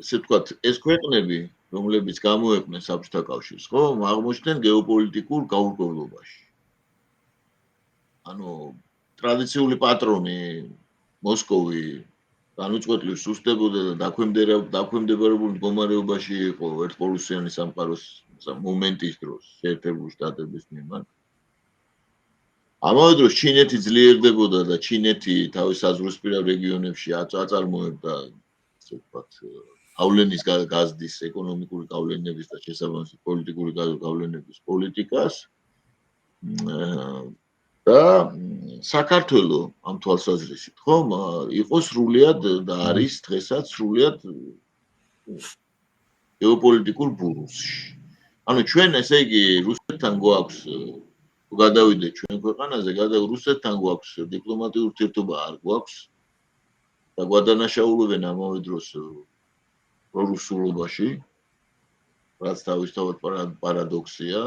ესე ვთქვათ ეს ქვეყნები რომლებიც გამოეყვნენ საბჭოთა კავშირს, ხო, აღმოჩნდნენ გეოპოლიტიკურ გაურკვევლობაში. ანუ ტრადიციული პატრონი მოსკოვი განუწყვეტლივ სუსტებოდა და დაქვემდებარებული მდგომარეობაში იყო ერთპოლუსიანი სამყაროს მომენტის დროს შეერთებული შტატების მიმართ. ამავე დროს ჩინეთი ძლიერდებოდა და ჩინეთი თავის საზღვრისპირა რეგიონებში აწარმოებდა ასე ვთქვათ გავლენის გაზდის ეკონომიკური გავლენების და შესაბამისი პოლიტიკური გავლენების პოლიტიკას და საქართველოს ამ თვალსაზრისით ხო იყო სრულიად და არის დღესაც სრულიად გეოპოლიტიკურ ბურუსში. ანუ ჩვენ ესე იგი რუსეთთან გვაქვს გადავიდეთ ჩვენ ქვეყანაზე, რუსეთთან გვაქვს დიპლომატიური ურთიერთობა არ გვაქვს და გვადანაშაულებენ ამავე დროს პრორუსულობაში, რაც თავისთავად პარადოქსია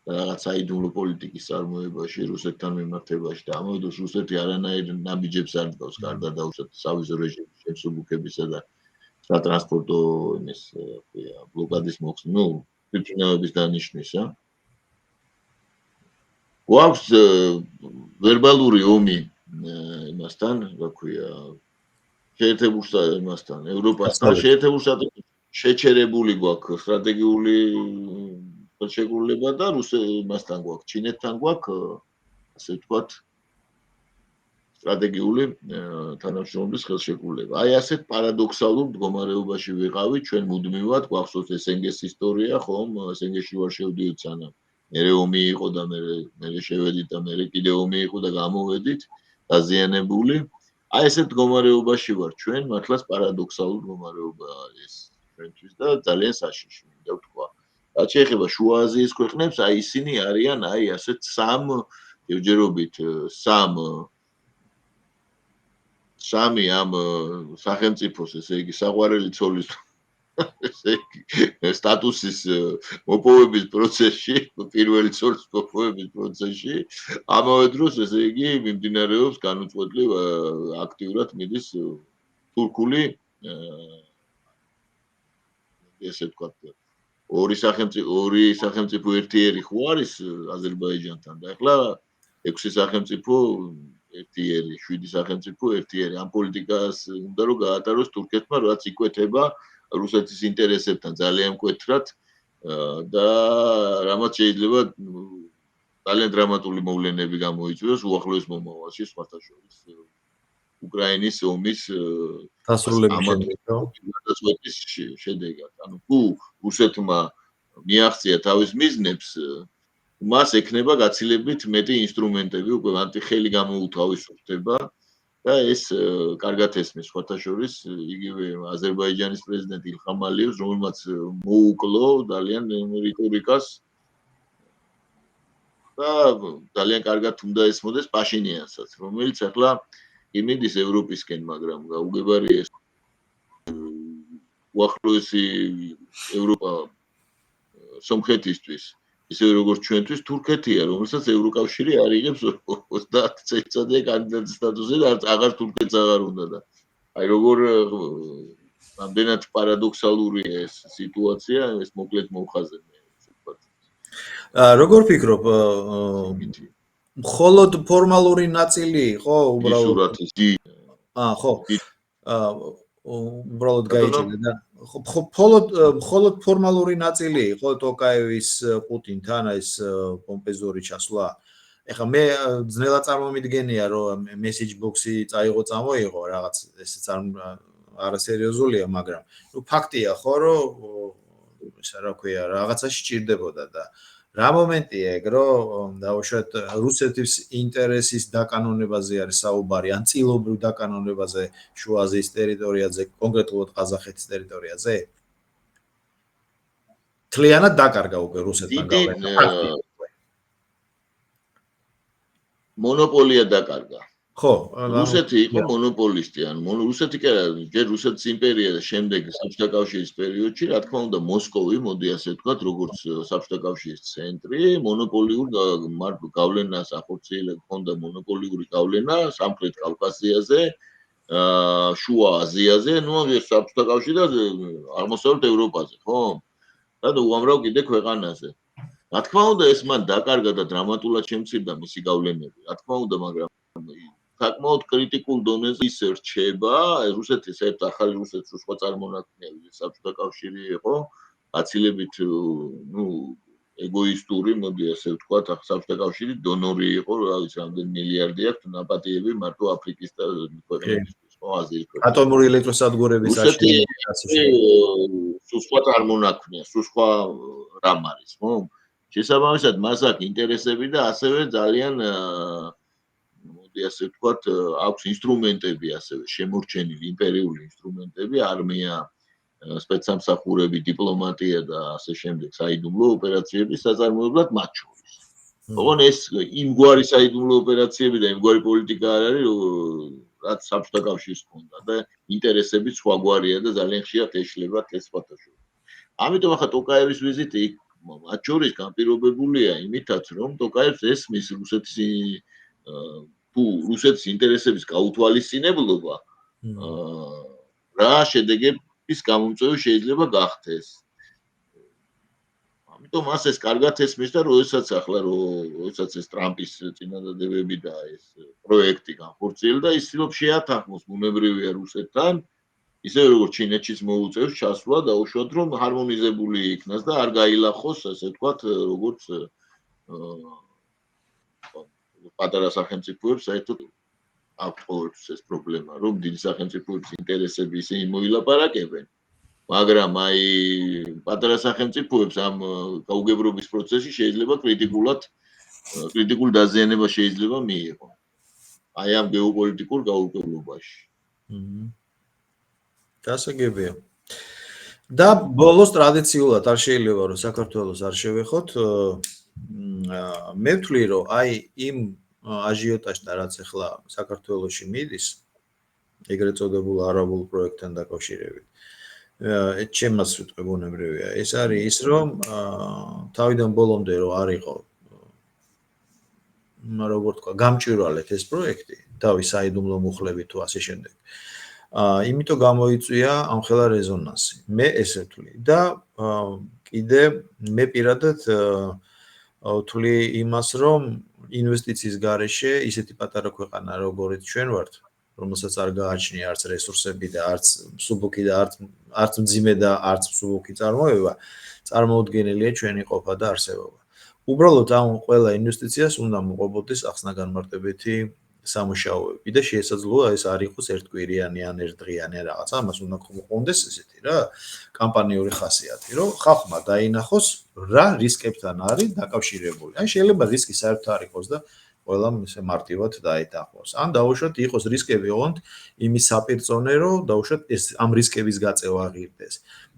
და რაღაც საიდუმლო პოლიტიკის წარმოებაში რუსეთთან მიმართებაში და ამავე დროს რუსეთი არანაირ ნაბიჯებს არ დგავს გარდა დაუშვათ სავიზო რეჟიმის შემსუბუქებისა და სატრანსპორტო იმის ბლოკადის თვითმფრინავების დანიშვნისა. გვაქვს ვერბალური ომი იმასთან, რა ქვია, შეერთებულ იმასთან, ევროპასთან, შეერთებულ შტატებში შეჩერებული გვაქვს სტრატეგიული ხელშეკრულება და რუსეთთან გვაქვს, ჩინეთთან გვაქვს, ასე ვთქვათ, სტრატეგიული თანამშრომლობის ხელშეკრულება. აი ასეთ პარადოქსალურ მდგომარეობაში ვიყავით, ჩვენ მუდმივად გვახსოვს SNG-ს ისტორია, ხომ, SNG-ში ვარ შევდივით სანამ მერე ომი იყო და მერე შევედით და მერე კიდე ომი იყო და გამოვედით დაზიანებული. აი ესეთ მდგომარეობაში ვარ ჩვენ, მართლაც პარადოქსალურ მდგომარეობაა ეს ჩვენთვის და ძალიან საშიში მინდა ვთქვა. რაც შეეხება შუა აზიის ქვეყნებს, აი ისინი არიან აი ასეთ სამი ამ სახელმწიფოს, ესე იგი საყვარელი ცოლის ესე იგი სტატუსის მოპოვების პროცესში, პირველი ცოლის მოპოვების პროცესში, ამავე დროს ესე იგი მიმდინარეობს განუწყვეტლივ აქტიურად მიდის თურქული ესე ვთქვათ ორი სახელმწიფო ერთი ხო არის აზერბაიჯანთან და ახლა 6 სახელმწიფო ერთი 7 სახელმწიფო ერთი ამ პოლიტიკას უნდა რომ გაატაროს თურქეთმა, რაც იკვეთება რუსეთის ინტერესებთან ძალიან მკვეთრად და რამაც შეიძლება ძალიან დრამატული მოვლენები გამოიწვიოს უახლოეს მომავალში, სხვათა შორის უკრაინის ომის დასრულების შედეგად. ანუ თუ რუსეთმა მიაღწია თავის მიზნებს, მას ექნება გაცილებით მეტი ინსტრუმენტები, უკვე ანტიხელი გამოუთავისუფლდება და ეს კარგად ესმის სხვათა შორის იგივე აზერბაიჯანის პრეზიდენტ ილხამ ალიევს, რომელმაც მოუკლო ძალიან რიტორიკას და ძალიან კარგად უნდა ესმოდეს პაშინიანსაც, რომელიც ახლა იმიდის ევროპისკენ, მაგრამ გაუგებარია ეს უახლოესი ევროპა სომხეთისთვის, ისე როგორც ჩვენთვის თურქეთია, რომელსაც ევროკავშირი არ იღებს 30 წელიწადია კანდიდატის სტატუსზე და აღარ თურქეთს აღარ უნდა და აი როგორ რამდენად პარადოქსალური ეს სიტუაცია, ეს მოკლედ მოვხაზებია, ესე ვთქვათ. როგორ ფიქრობ, მხოლოდ ფორმალური ნაწილი იყო უბრალოდ ხო უბრალოდ გაიჭირა და მხოლოდ ფორმალური ნაწილი იყო ტოკაევის პუტინთან ეს პომპეზური ჩასვლა. ეხლა მე ძნელად წარმომიდგენია რომ მესეჯ ბოქსი წაიღო წამოიღო რაღაც ესეც არასერიოზულია, მაგრამ ნუ ფაქტია ხო რომ ისა რა ქვია რაღაცაში ჭირდებოდა და რა მომენტია ეგ რომ დაუშვათ რუსეთის ინტერესის დაკანონებაზე არის საუბარი, ან წილობრივ დაკანონებაზე შუა აზიის ტერიტორიაზე, კონკრეტულად ყაზახეთის ტერიტორიაზე? თლიანად დაკარგა უკვე რუსეთთან გავლენა. მონოპოლია დაკარგა. ხო, რუსეთი იყო მონოპოლისტი, ანუ რუსეთი კი არა, ჯერ რუსეთის იმპერია და შემდეგ საბჭოთა კავშირის პერიოდში, რა თქმა უნდა, მოსკოვი, მოდი ასე ვთქვათ, როგორც საბჭოთა კავშირის ცენტრი, მონოპოლიურ გავლენას ახორციელებდა, ჰქონდა მონოპოლიური გავლენა სამხრეთ კავკასიაზე, შუა აზიაზე, ნუ საბჭოთა კავშირი და აღმოსავლეთ ევროპაზე, ხო? და უამრავ კიდე ქვეყანაზე. რა თქმა უნდა, ეს მან დაკარგა და დრამატულად შემცირდა მისი გავლენები. რა თქმა უნდა, მაგრამ საკმაოდ კრიტიკულ დონეზე ის რჩება, რუსეთის ერთ ახალი რუსეთის სხვა წარმონაქმნელი საბჭოთა კავშირი იყო, აცილებით, ნუ ეგოისტური, მოდი ასე ვთქვათ, საბჭოთა კავშირი დონორი იყო, რა ვიცი, რამდენი მილიარდი აქვს ნაპატიები მარტო აფრიკის და ქვეყნებისთვის, ხო, აზიის ქვეყნებისთვის. ატომური ელექტროსადგურების სხვა წარმონაქმნია, სხვა რამ არის, ხო? შესაბამისად, მას აქვს ინტერესები და ასევე ძალიან მოდი ასე ვთქვათ, აქვს ინსტრუმენტები ასევე შემორჩენილი იმპერიული ინსტრუმენტები, არმია, სპეცსამსახურები, დიპლომატია და ასე შემდეგ, საიდუმლო ოპერაციების საწარმოებლად მათ შორის. ოღონ ეს იმგვარი საიდუმლო ოპერაციები და იმგვარი პოლიტიკა არ არის, რაც საბჭოთა კავშირს ჰქონდა და ინტერესები სხვაგვარია და ძალიან ხშირად ეშლება ეს სხვათა შორის. ამიტომ ახლა ტოკაევის ვიზიტი მათ შორის განპირობებულია იმითაც, რომ ტოკაევს ესმის რუსეთის ინტერესების გაუთვალისწინებლობა, რა შედეგების გამომწვევი შეიძლება გახდეს. ამიტომ მას ეს კარგად ესმის და როდესაც ეს ტრამპის წინადადებები და ეს პროექტი განხორციელდა, ის ცდილობს შეათანხმოს ბუნებრივია რუსეთთან, ისე როგორც ჩინეთშიც მოუწევს ჩასვლა დაუშვათ, რომ ჰარმონიზებული იქნას და არ გაილახოს, ასე ვთქვათ, როგორც პატარა სახელმწიფოებს საერთოდ აქვს ყოველთვის ეს პრობლემა, რომ დიდი სახელმწიფოების ინტერესები ისინი მოილაპარაკებენ, მაგრამ აი პატარა სახელმწიფოებს ამ გაუგებრობის პროცესში შეიძლება კრიტიკულ დაზიანება შეიძლება მიიღონ. აი ამ გეოპოლიტიკურ გაურკვევლობაში. გასაგებია. და ბოლოს ტრადიციულად არ შეიძლება რომ საქართველოს არ შევეხოთ. მე ვთვლი რომ აი იმ აჟიოტაჟთან რაც ახლა საქართველოში მიდის, ეგრეთ წოდებულ არაბულ პროექტთან დაკავშირებით. ჩემს ვიტყვი ბუნებრივია. ეს არის ის რომ თავიდან ბოლომდე რომ არ იყო როგორ თქვა, გამჭვირვალეთ ეს პროექტი, თავის საიდუმლო მუხლებით თუ ასე შემდეგ. იმიტომ გამოიწვია ამხელა რეზონანსი. მე ესე ვთვლი და კიდე მე პირადად ვთვლი იმას, რომ ინვესტიციის გარეშე ისეთი პატარა ქვეყანა როგორიც ჩვენ ვართ, რომელსაც არ გააჩნია არც რესურსები და არც მსუბუქი და არც მძიმე და არც მსუბუქი წარმოება, წარმოუდგენელია ჩვენი ყოფა და არსებობა. უბრალოდ ამ ყველა ინვესტიციას უნდა მოყვებოდეს ახსნა-განმარტებითი სამუშაოები და შესაძლოა ეს არ იყოს ერთკვირიანი ან ერთდღიანი რაღაცა, ამას უნდა გქონდეს ესეთი რა, კამპანიური ხასიათი, რომ ხალხმა დაინახოს რა რისკებთან არის დაკავშირებული. ან შეიძლება რისკი საერთოდ არ იყოს და ყველამ ესე მარტივად დაეთანხმოს. ან დაუშვათ იყოს რისკები ოღონდ იმის საპირწონე, რომ დაუშვათ ეს ამ რისკების გაწევა ღირდეს.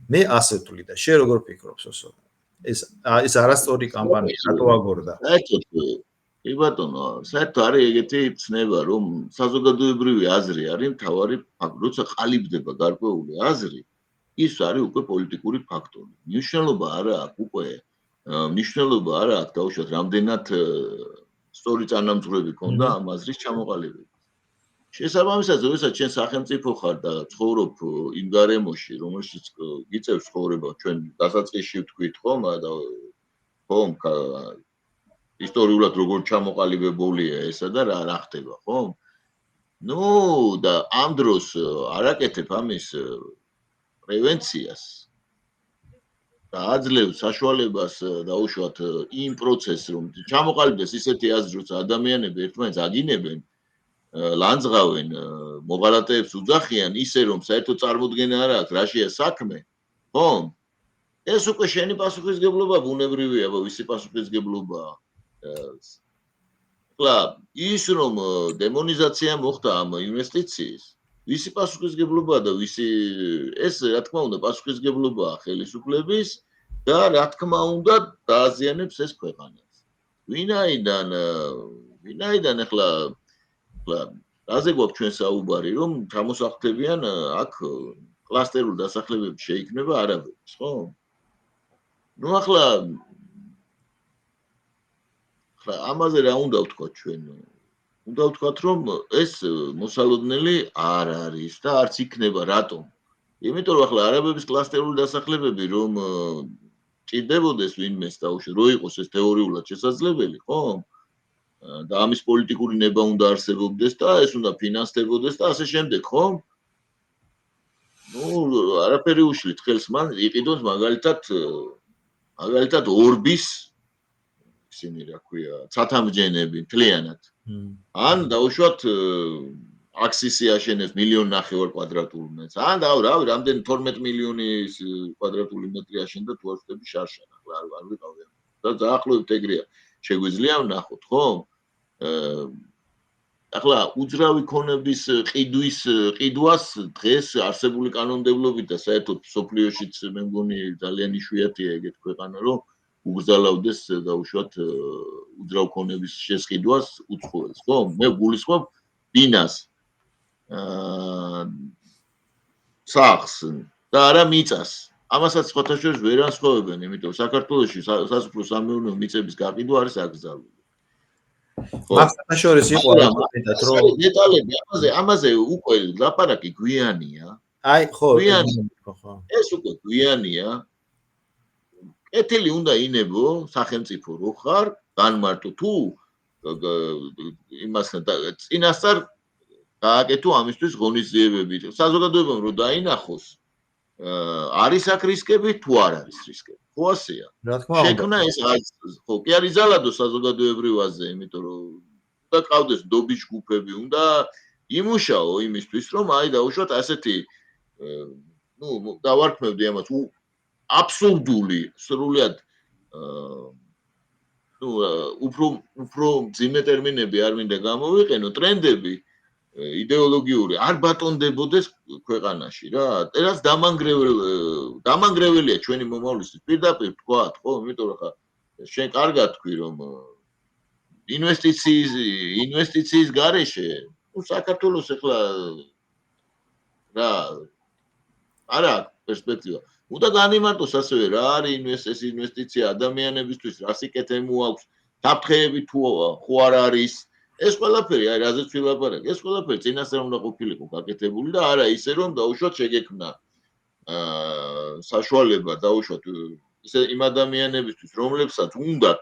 მე ასე ვთვლი და შენ როგორ ფიქრობ, სოსო? ეს არასწორი კამპანია, რატო აგორდა? კი ბატონო, საერთოდ არის ეგეთი ცნება, რომ საზოგადოებრივი აზრი არის მთავარი ფაქტორი, როცა ყალიბდება გარკვეული აზრი, ის არის უკვე პოლიტიკური ფაქტორი. მნიშვნელობა არა აქვს უკვე, მნიშვნელობა არა აქვს დაუშვათ რამდენად სწორი წანამძღვრები ქონდა ამ აზრის ჩამოყალიბებას. შესაბამისად, როდესაც ჩვენ სახელმწიფო ხარ და ცხოვრობ იმ გარემოში, რომელშიც გიწევს ცხოვრება, ჩვენ დასაწყისში ვთქვით ხომ და ხომ ისტორიულად როგორ ჩამოყალიბებულია ესა და რა ხდება, ხო? ნუ და ამ დროს არ აკეთებ ამის პრევენციას და აძლევს საშუალებას დაუშვათ იმ პროცესს, რომ ჩამოყალიბდეს ისეთი აზრი, რომ ადამიანები ერთმანეთს აგინებენ, ლანძღავენ, მოღალატეებს უძახიან ისე, რომ საერთოდ წარმოდგენა არ აქვს, რა შეა საქმე, ხო? ეს უკვე შენი პასუხისგებლობა ბუნებრივია, ვისი პასუხისგებლობაა. Clar, ის რომ დემონიზაცია მოხდა ამ ინვესტიციის, ვისი პასუხისგებლობაა და ვისი ეს რა თქმა უნდა პასუხისგებლობაა ხელისუფლების და რა თქმა უნდა დააზიანებს ეს ქვეყანას. ვინაიდან ახლა რაზე გვაქვს ჩვენ საუბარი, რომ ჩამოსახლდებიან აქ კლასტერულ დასახლებებში შეიქმნება არაბების, ხო? ნუ ახლა ამაზე რა უნდა ვთქვა ჩვენ? უნდა ვთქვათ, რომ ეს მოსალოდნელი არ არის და არც იქნება, რატომ? იმიტომ რომ ახლა არაბების კლასტერული დასახლებები რომ ჭირდებოდეს ვინმეს დაუშვათ, რო იყოს ეს თეორიულად შესაძლებელი, ხო? და ამის პოლიტიკური ნება უნდა არსებობდეს და ეს უნდა ფინანსდებოდეს და ასე შემდეგ, ხო? ნუ არაფერი უშლით ხელს მან იყიდოს მაგალითად ორბის ისინი რა ქვია, ცათამბჯენები მთლიანად. ან დაუშვათ აქსისი აშენებს 1.5 მილიონ კვადრატულ მეტრს. ან რავი, რამდენი 12 მილიონი კვადრატული მეტრი აშენდა თუ არ ვთქვი შარშან, ახლა არ ვიყავი. და დაახლოებით ეგრეა. შეგვიძლია ვნახოთ, ხო? ახლა უძრავი ქონების ყიდვას დღეს არსებული კანონმდებლობით და საერთოდ სოფლიოშიც მე მგონი ძალიან იშვიათია ეგეთ ქვეყანა, რომ უგზალავდეს დაუშვათ უძრავ ქონების შესყიდვას უცხოელს, ხო? მე გულისხმობ ბინას სახლს და არა მიწას. ამასაც ხოთაშორის ვერ ასხოვებენ, იმიტომ საქართველოში სასოფლო-სამეურნეო მიწების გაყიდვა არის აკრძალული. მაგასთან შორის იყო ამიტომაც რომ დეტალები ამაზე უკვე ლაპარაკი გვიანია. აი ხო, ეს უკვე გვიანია. ეთილი უნდა ინებო სახელმწიფო რო ხარ, განმარტო თუ იმასთან წინასწარ გააკეთო ამისთვის ღონისძიებები. საზოგადოებამ რო დაინახოს არის აქ რისკები თუ არ არის რისკები. ხო ასეა. რა თქმა უნდა. შექმნა ეს ხო კი არის ზალადო საზოგადოებრივაზე, იმიტომ რომ და ყავდეს დობის ჯგუფები, უნდა იმუშაო იმისთვის, რომ აი დაუშვათ ასეთი ნუ დავარქმევდი ამას აბსურდული, სრულიად ნუ უფრო ძიმე ტერმინები არ მინდა გამოვიყენო, ტრენდები იდეოლოგიური არ ბატონდებოდეს ქვეყანაში რა. ეს დამანგრეველია ჩვენი მომავლისთვის. პირდაპირ თქვათ, ხო, იმიტომ რომ ხა შენ კარგად თქვი, რომ ინვესტიციის გარეშე, ნუ საქართველოს ახლა რა არა პერსპექტივა. უნდა განიმარტოს ასევე რა არის ეს ინვესტიცია ადამიანებისთვის, რა სიკეთე მოაქვს, საფრთხეები თუ ხო არ არის. ეს ყველაფერი, აი რაზეც ვილაპარაკე, ეს ყველაფერი წინასწარ უნდა ყოფილიყო გაკეთებული და არა ისე რომ დაუშვათ შეგექმნა საშუალება დაუშვათ ისე იმ ადამიანებისთვის, რომლებსაც უნდათ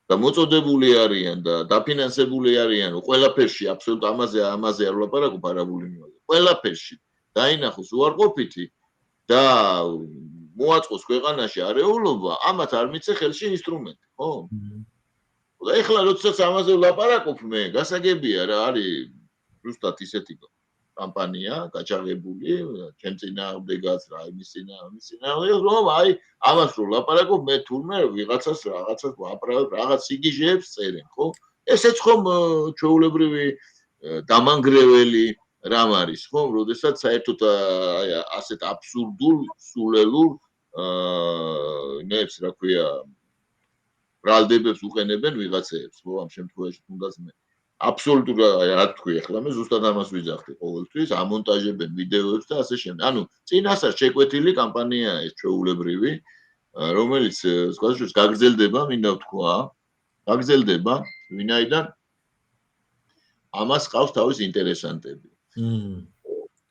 და მოწოდებული არიან და დაფინანსებული არიან, ყველაფერში აბსოლუტ ამაზე არ ვლაპარაკობ არაბული მიმართულებით. ყველაფერში დაინახოს უარყოფითი და მოაწყოს ქვეყანაში არეულობა, ამათ არ მიცე ხელში ინსტრუმენტი, ხო? და ეხლა როდესაც ამაზე ვლაპარაკობ მე, გასაგებია რა არის ზუსტად ისეთი კამპანია გაჩაღებული, ჩემ წინააღმდეგაც რა იმის წინააღმდეგ, რომ აი ამას რო ვლაპარაკობ მე თურმე ვიღაცას ვაპარავებ, რაღაც სიგიჟეებს წერენ, ხო? ესეც ხომ ჩვეულებრივი დამანგრეველი რამ არის, ხო? როდესაც საერთოდ აი ასეთ აბსურდულ, სულელურ ნებს, რა ქვია, ბრალდებებს უყენებენ ვიღაცეებს, ხო? ამ შემთხვევაში თუნდაც მე აბსოლუტურად რა თქვი ახლა მე ზუსტად ამას ვიძახდი ყოველთვის, ამონტაჟებენ ვიდეოებს და ასე შემდეგ. ანუ წინასწარ შეკვეთილი კამპანიაა ეს ჩვეულებრივი, რომელიც სხვადასხვა გაგრძელდება, მინდა ვთქვა, გაგრძელდება, ვინაიდან ამას ყავს თავის ინტერესანტები.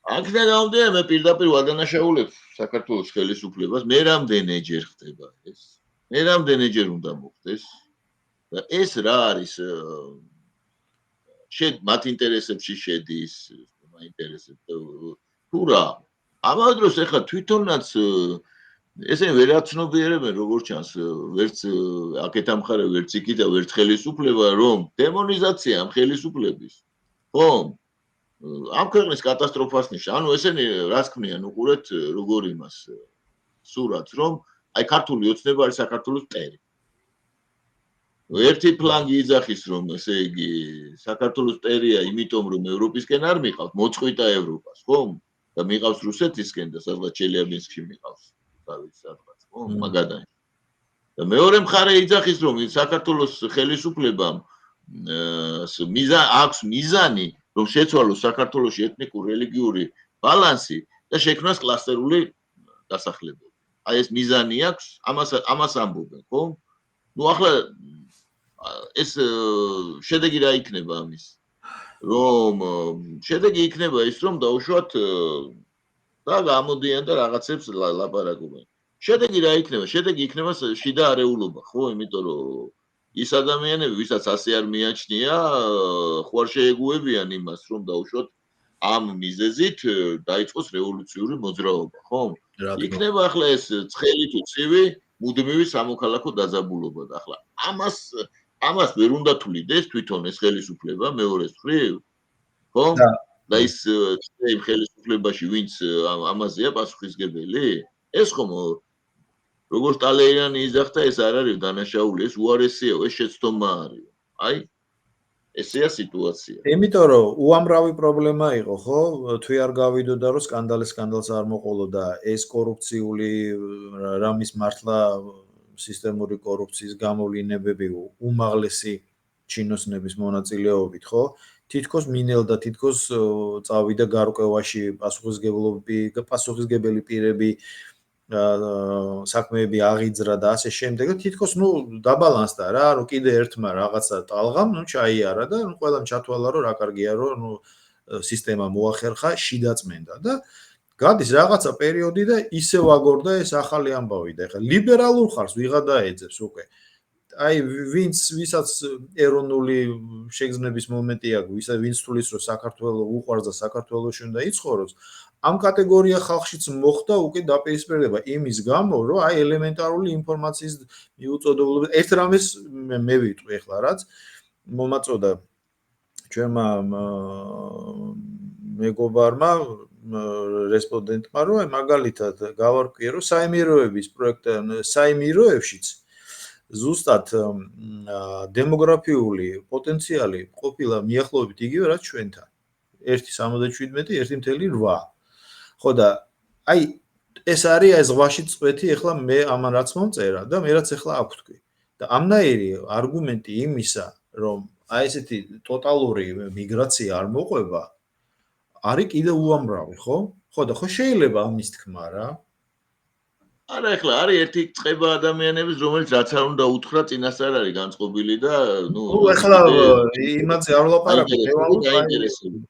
აქედან გამომდინარე, მე პირდაპირ ვადანაშაულებ საქართველოს ხელისუფლებას, მე რამდენჯერ ხდება ეს? მე რამდენჯერ უნდა მოხდეს? და ეს რა არის? მათ ინტერესებში შედის, მაინტერესებს თუ რა. ამავე დროს ახლა თვითონაც ესენი ვერ აცნობიერებენ როგორ ჩანს, ვერც აქეთ ამხარე, ვერც იქით და ვერც ხელისუფლება, რომ დემონიზაცია ამ ხელისუფლების, ხო? ამ ქვეყნის კატასტროფას ნიშნავს. ანუ ესენი რას ქმნიან, უყურეთ როგორ იმას სურათს, რომ აი ქართული ოცნება არის საქართველოს მტერი. ერთი ფლანგი იძახის რომ ესე იგი საქართველოს მტერია, იმიტომ რომ ევროპისკენ არ მიყავს, მოწყვიტა ევროპას, ხო? და მიყავს რუსეთისკენ და სადღაც ჩელიაბინსკში მიყავს, თავის სადღაც, ხო, მაგადანი. და მეორე მხარე იძახის, რომ საქართველოს ხელისუფლებამ აქვს მიზანი, რომ შეცვალოს საქართველოში ეთნიკურ-რელიგიური ბალანსი და შექმნას კლასტერული დასახლებები. აი ეს მიზანი აქვს, ამას ამბობენ, ხო? ნუ ახლა ეს შედეგი რა იქნება ამის? რომ შედეგი იქნება ის, რომ დაუშვათ და გამოდიან და რაღაცებს ლაპარაკობენ. შედეგი რა იქნება? შედეგი იქნება შიდა არეულობა, ხო? იმიტომ რომ ის ადამიანები, ვისაც ასე არ მიაჩნია, ხო არ შეეგუებიან იმას, რომ დაუშვათ ამ მიზეზით დაიწყოს რევოლუციური მოძრაობა, ხო? იქნება ახლა ეს ცხელი თუ ცივი მუდმივი სამოქალაქო დაძაბულობა და ახლა ამას ვერ უნდა თulides თვითონ ეს ხელისუფლება მეორე მხრივ, ხო? და ის იმ ხელისუფლებაში ვინც ამაზეა პასუხისგებელი? ეს ხომ როგორც ტალეირანი იძახდა, ეს არ არის დანაშაული, ეს უარესია, ეს შეცდომა არის. აი, ესეა სიტუაცია. იმიტომ რომ უამრავი პრობლემა იყო, ხო? თუ არ გავიდოდა რომ სკანდალს არ მოყოლო და ეს კორუფციული რამის მართლა სისტემური კორუფციის გამოვლინებები უმაღლესი ჩინოსნების მონაწილეობით, ხო? თითქოს მინელდა, თითქოს წავიდა გარკვევაში პასუხისგებელი პირები საქმეები აღიძრა და ასე შემდეგ და თითქოს დაბალანსდა რა, რომ კიდე ერთმა რაღაცა ტალღამ ჩაიარა და ყველამ ჩათვალა რომ რა კარგია რომ სისტემა მოახერხა, შიდაწმენდა და გადის რაღაცა პერიოდი და ისევ აგორდა ეს ახალი ამბავი და ეხლა ლიბერალურ ხარს ვიღა დაეძებს უკვე. აი ვისაც ეროვნული შეგრძნების მომენტი აქვს, ვინც თulis რომ საქართველოს უყვარს და საქართველოში უნდა იცხოვროს, ამ კატეგორია ხალხშიც მოხდა უკვე დაპირისპირება იმის გამო, რომ აი ელემენტარული ინფორმაციის მიუწოდებელობა ერთ რამეს მე ვიტყვი ახლა რაც მომაწოდა ჩვენმა მეგობარმა რესპონდენტმა, რომ აი მაგალითად გავარკვიე, რომ საიმიროების საიმიროებშიც ზუსტად დემოგრაფიული პოტენციალი ყოფილა მიახლოებით იგივე რაც ჩვენთან. 1.77, 1.8. ხო და აი ეს არის ეს ზღვაში წვეთი, ეხლა მე ამან რაც მომწერა და მე რაც ეხლა აქ ვთქვი. და ამნაირი არგუმენტი იმისა, რომ აი ესეთი ტოტალური მიგრაცია არ მოყვება, არის კიდე უამრავი, ხო? ხო და ხო შეიძლება ამის თქმა რა. არა, ეხლა არის ერთი წყება ადამიანების, რომელიც რაც არ უნდა უთხრა, წინასწარ არის განწყობილი და ეხლა იმაზე არ ვლაპარაკობ, დაინტერესებული.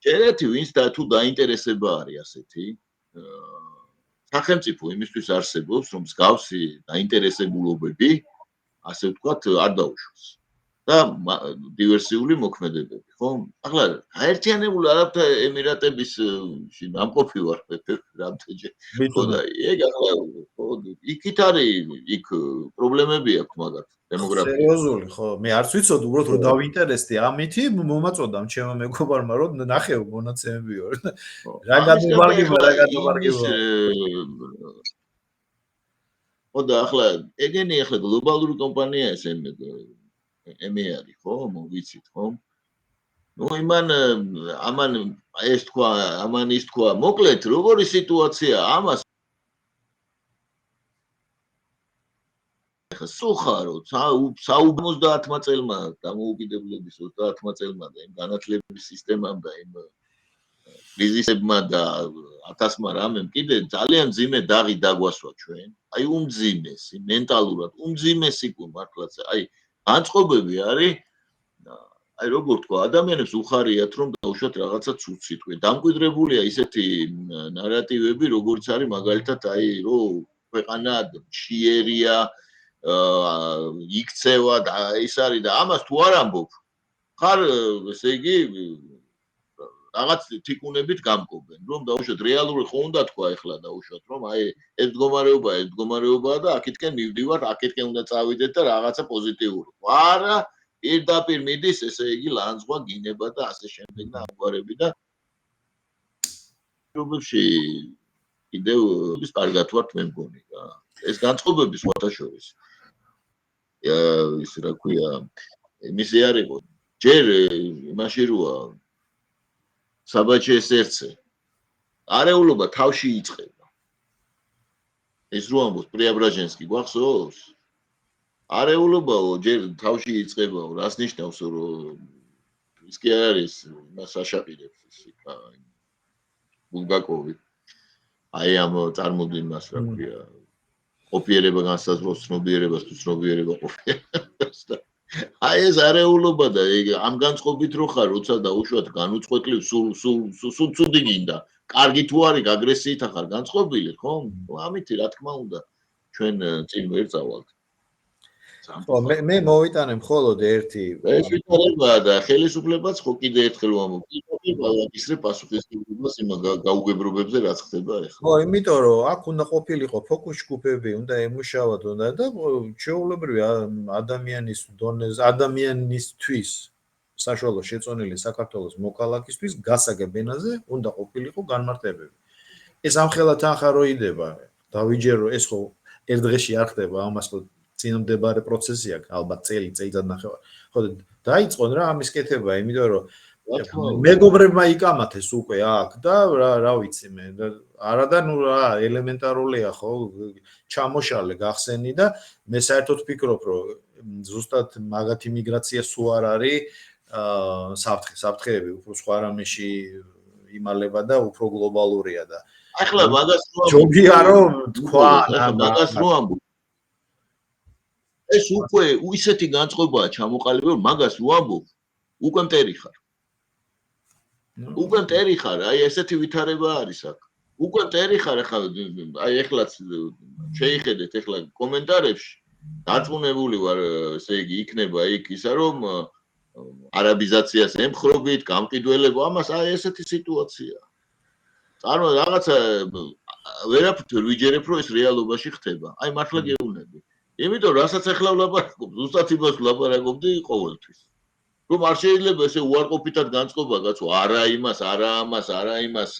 შეიძლება ვინც თუ დაინტერესება არის ასეთი, სახელმწიფო იმისთვის არსებობს, რომ მსგავსი დაინტერესებულობები, ასე ვთქვათ, არ დაუშვას. და დივერსიული მოქმედებები, ხო? ახლა გაერთიანებული არაბთა ემირატების ამყოფი ვარ რამდენჯერ. ხო და ეგ ახლა იქით არის, იქ პრობლემები აქვს მაგათ დემოგრაფია. სერიოზული, ხო? მე არც ვიცოდი უბრალოდ რომ დავინტერესდი ამითი, მომაწოდა ჩემმა მეგობარმა რომ ნახეო მონაცემებიო. რა გადმოვარგება. ხო და ახლა ეგენი ახლა გლობალური კომპანია ეს ემე არის, ხო? ვიცით, ხო? ამან ეს თქვა, ამან ის თქვა, მოკლედ, როგორი სიტუაცია ამას სუხარო 70-მა წელმა დამოუკიდებლობის 30-მა წელმა და იმ განათლების სისტემამ და იმ კრიზისებმა და 1000-მა რამემ კიდე ძალიან ძიმე დაღი დაგვასვა ჩვენ. აი უმძიმესი, მენტალურად უმძიმესი მართლაც აი განწყობები არის აი როგორ თქვა ადამიანებს უხარიათ რომ დაუშვათ რაღაცა ცუც სიტყვი. დამკვიდრებულია ისეთი ნარატივები როგორც არის მაგალითად აი რომ ქვეყანა ჩიერია იქცევა და ის არის და ამას თუ არ ამბობ ხარ ესე იგი რაღაც თიკუნებით გამკობენ რომ დაუშვათ რეალური ხო უნდა თქვა ეხლა დაუშვათ რომ აი ეს მდგომარეობაა და აქეთკენ მივდივართ აქეთკენ უნდა წავიდეთ და რაღაცა პოზიტიური არა პირდაპირ მიდის ესე იგი ლანძღვა გინება და ასე შემდეგ და ამგვარები და პრობლემში კიდევ ის კარგად ვართ მე მგონი რა ეს განწყობები სხვათა შორის ის რა ქვია იმისი არ იყო ჯერ იმაში როა საბაჩეს ერთზე არეულობა თავში იწყება ეს რო ამბობს პრიაბრაჟენსკი გვახსოვს? არეულობაო ჯერ თავში იწყებაო, რას ნიშნავს რომ ის კი არ არის მას აშაპირებს ის ბულგაკოვი. აი ამ წარმოდგენას რა ქვია. ყოფიერება განსაზღვროს ცნობიერებას თუ ცნობიერება ყოფიერებას და აი ეს არეულობა და ამ განწყობით რო ხარ, როცა დაუშვათ განუწყვეტლივ სულ ცუდი გინდა. კარგი თუ არის აგრესიით ახარ განწყობილი, ხო? ამითი რა თქმა უნდა ჩვენ წინ ვერ წავალთ. ხო, მე მოვიტანე მხოლოდ ერთი ეს ვითარებაა და ხელისუფლებაც ხო კიდე ერთხელ ვამბობ, ისრე პასუხისმგებლობას იმ გაუგებრობებზე რაც ხდება ახლა. ხო, იმიტომ რომ აქ უნდა ყოფილიყო ფოკუს ჯგუფები, უნდა ემუშავოთ, უნდა და ჩვეულებრივი ადამიანის დონეზე, ადამიანისთვის საშუალო შეწონილი საქართველოს მოქალაქისთვის გასაგებ ენაზე უნდა ყოფილიყო განმარტებები. ეს ამხელა თანხა რო იდება, დავიჯერო, ეს ხო ერთ დღეში არ ხდება, ამას ხო წინამდებარე პროცესია, ალბათ წელიწად-ნახევარი. ხო, დაიწყონ რა ამის კეთება, იმიტომ რომ მეგობრებმა იკამათეს უკვე აქ და რა ვიცი მე, არადა ნუ რა ელემენტარულია ხო, ჩამოშალე გახსენი და მე საერთოდ ვფიქრობ, რომ ზუსტად მაგათი მიგრაცია სულ არ არის საფრთხეები, უფრო სხვა რამეში იმალება და უფრო გლობალურია და ახლა მაგას რო ჯობია რომ თქვა მაგას რო ამბობ ეს უკვე ისეთი განწყობაა ჩამოყალიბებული, მაგას რო ამბობ, უკვე მტერი ხარ. უკვე მტერი ხარ, აი ესეთი ვითარება არის აქ. უკვე მტერი ხარ, ახლა აი ეხლაც შეიხედეთ ახლა კომენტარებში, დარწმუნებული ვარ, ესე იგი იქნება იქ ისა რომ არაბიზაციას ემხრობით, გამყიდველება, ამას აი ესეთი სიტუაციაა. რაღაცა ვერაფერ ვიჯერებ, რომ ეს რეალობაში ხდება. აი მართლა გეუბნები. იმიტომ რასაც ახლა ვლაპარაკობ, ზუსტად იმას ვლაპარაკობდი ყოველთვის. რომ არ შეიძლება ესე უარყოფითად განწყობა გაცო, არა იმას, არა ამას, არა იმას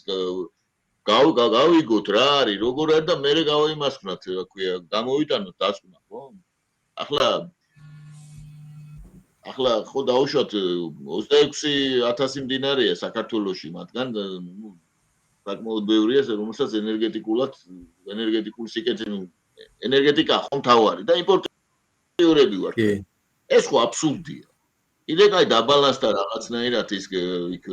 გავიგოთ რა არის, როგორ არის და მე გავაიმასქნათ, რა ქვია, გამოვიტანოთ დასკვნა, ხო? ახლა ხო დაუშვათ 26,000 მდინარეა საქართველოში, მათგან საკმაოდ ბევრია, რომელსაც ენერგეტიკული სიკეთე ენერგეტიკა ხო მთავარი და იმპორტიორები ვართ. ეს ხო აბსურდია. კიდე კაი დაბალანსდა რაღაცნაირად ის იქ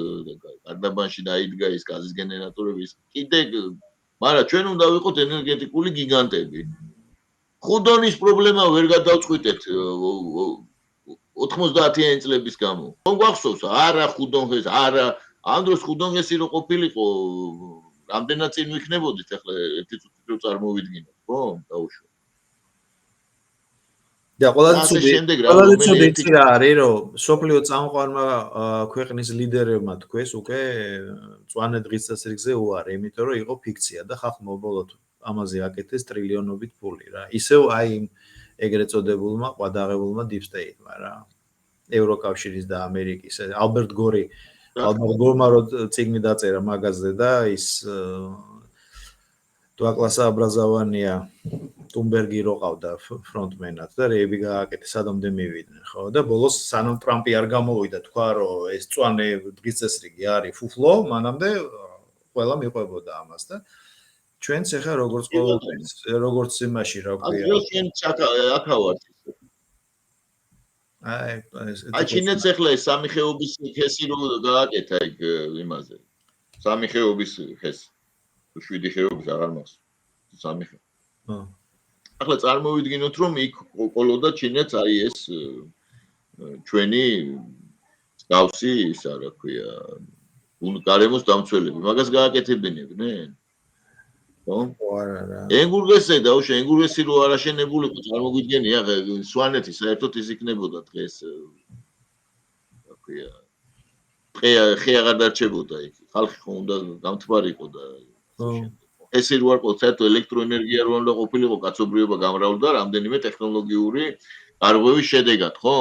გარდაბანში დაიდგა ის გაზის გენერატორები, კიდე მაგრამ ჩვენ უნდა ვიყოთ ენერგეტიკული გიგანტები. ხუდონის პრობლემა ვერ გადავწყვიტეთ 90-იანი წლების გამო. ხომ გვახსოვს? არა ხუდონღეს, არა ამ დროს ხუდონღესი რო ყოფილიყო, რამდენად წინ ვიქნებოდით ახლა ერთი წუთით რო წარმოვიდგინოთ, ხო? დაუშვათ. და ყველაზე ცუდი რა არის, რომ სოფლიო წამყვანმა ქვეყნის ლიდერებმა თქვეს უკვე მწვანე დღის წესრიგზე უარი, იმიტომ რომ იყო ფიქცია და ხალხმა უბრალოდ ამაზე აკეთეს ტრილიონობით ფული რა. ისევ აი ეგრეთ წოდებულმა ყვადაღებულმა deep state-მა რა. ევროკავშირის და ამერიკის ალბერტ გორმა რო წიგნი დაწერა მაგაზე და ის დოაკლას აბრაზავანია ტუმბერგი რო ყავდა ფრონტმენად და რეები გააკეთეს სადამდე მივიდნენ, ხო? და ბოლოს სანამ ტრამპი არ გამოვიდა თქვა რომ ეს წვანე დღის წესრიგი არის ფუფლო, მანამდე ყველა მიყვებოდა ამას და ჩვენც ახლა როგორც იმაში რა ქვია. ჩვენ აქავართ. აი ჩინეთს ახლა ეს სამი ხეობის ხესი რო გააკეთა იქ იმაზე. სამი ხეობის ხესი. 7 ხეობის აღარ მახსოვს. სამი ხე. ახლა წარმოვიდგინოთ რომ იქ ყოლოდა ჩინეთს აი ეს ჩვენი გავსი ისა რა ქვია გარემოს დამცველები. მაგას გააკეთებინებდნენ? ხო? არა. ენგურგესე დაუშე, ენგურგესი რო არ აშენებულიყო, წარმოგვიდგენია სვანეთი საერთოდ ის იქნებოდა დღეს რა ქვია ხე აღარ დარჩებოდა იქ. ხალხი ხო უნდა გამთბარიყო და ეს რო არ ყოლ საერთოდ ელექტროენერგია რო უნდა ყოფილიყო კაცობრიობა გამრავლდა რამდენიმე ტექნოლოგიური გარღვევის შედეგად, ხო?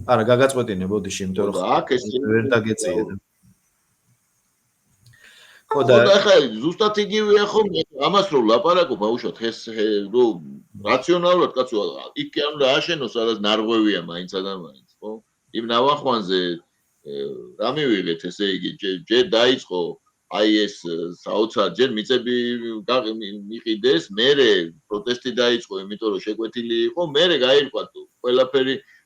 არა, გაგაწყვეტინე ბოდიში, იმიტომ რომ აქ ეს ვერ დაგეწიე. ხო და ახლა ზუსტად იგივეა ხომ ამას რო ლაპარაკობ, აუშვათ ეს რო რაციონალურად კაცო იქ კი არ უნდა აშენოს სადაც ნარღვევია მაინც ადამიანს, ხო? იმ ნავახვანზე რა მივიღეთ ესე იგი ჯერ დაიწყო აი ეს საოცარ ჯერ მიწები მიყიდეს, მერე პროტესტი დაიწყო, იმიტომ რომ შეკვეთილი იყო, მერე გაირკვა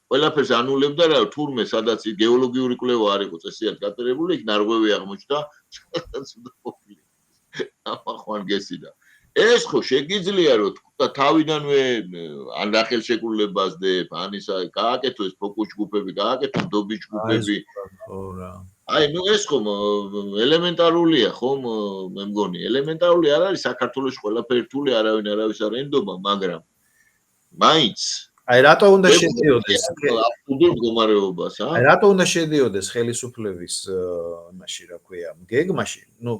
ყველაფერს ანულებდა რა თურმე სადაც გეოლოგიური კვლევა არ იყო წესიად გატარებული, იქ ნარღვევი აღმოჩნდა, სადაც უნდა ყოფილიყო. ამახვან გესიდა. ეს ხო შეგიძლია რომ თავიდანვე ან სახელშეკრულებას დებ, ან ისა გააკეთო ეს ფოკუს ჯგუფები, გააკეთო დობის ჯგუფები. ხო რა. აი, ნუ ეს ხომ ელემენტარულია, ხომ მე მგონი, ელემენტარული არ არის საქართველოს ყველაფერი რთული, არავინ არავის არ ენდობა, მაგრამ მაინც აი რატო უნდა შედიოდეს აბსურდულ მდგომარეობას, აი რატო უნდა შედიოდეს ხელისუფლების იმაში, რა ქვია, გეგმაში, ნუ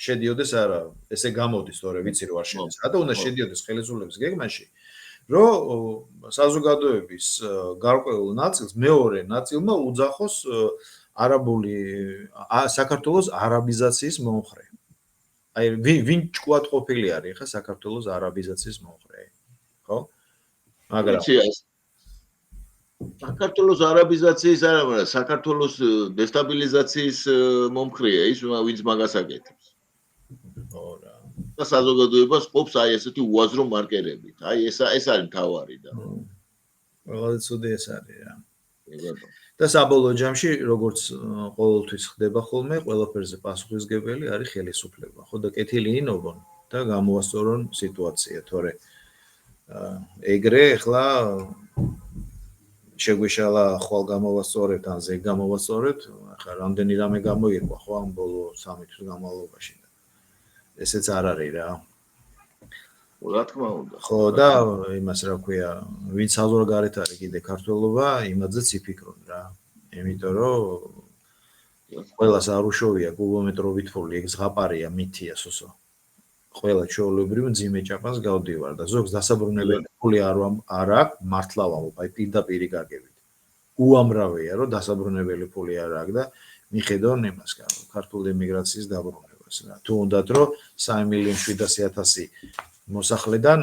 შედიოდეს არა, ესე გამოდის, თორე ვიცი რომ არ შედის. რატო უნდა შედიოდეს ხელისუფლების გეგმაში, რომ საზოგადოების გარკვეულ ნაწილს მეორე ნაწილმა უძახოს არაბული საქართველოს არაბიზაციის მომხრე. აი ვინ ჭკვად ყოფილი არის ხა საქართველოს არაბიზაციის მომხრე, ხო? მაგრამ საქართველოს არაბიზაციის არა, მაგრამ საქართველოს დესტაბილიზაციის მომხრეა ის, ვინც მაგას აკეთებს. ხო რა. და საზოგადოებას ყოფს აი ესეთი უაზრო მარკერებით. აი ეს არის მთავარი და. ყველაზე ცუდი ეს არის რა. და საბოლოო ჯამში, როგორც ყოველთვის ხდება ხოლმე, ყველაფერზე პასუხისმგებელი არის ხელისუფლება. ხო და კეთილი ინოვონ და გამოასწორონ სიტუაცია, თორე ეგრე ახლა შეგვიშალა ხვალ გამოვასწორებთ ან ზეგ გამოვასწორებთ, ახლა რამდენი რამე გამოირკვა ხო ამ ბოლო 3 თვის განმავლობაში და ესეც არ არის რა. რა თქმა უნდა. ხო და იმას რა ქვია, ვინც საზღვარგარეთ არის კიდე ქართველობა, იმაძეც იფიქრონ რა. იმიტომ რომ ყველას არ უშოვია კუბომეტრობით ფული, ეგ ზღაპარია, მითია სოსო. ყველა ჩვეულებრივ მძიმე ჭაპანს გავდივარ და ზოგს დასაბრუნებელი ფული არ აქვს, მართლა ვამბობ, აი პირდაპირი გაგებით. უამრავია რომ დასაბრუნებელი ფული არ აქვს და მიხედონ იმას ქართული ემიგრაციის დაბრუნებას რა. თუ უნდათ რომ 3,700,000 მოსახლედან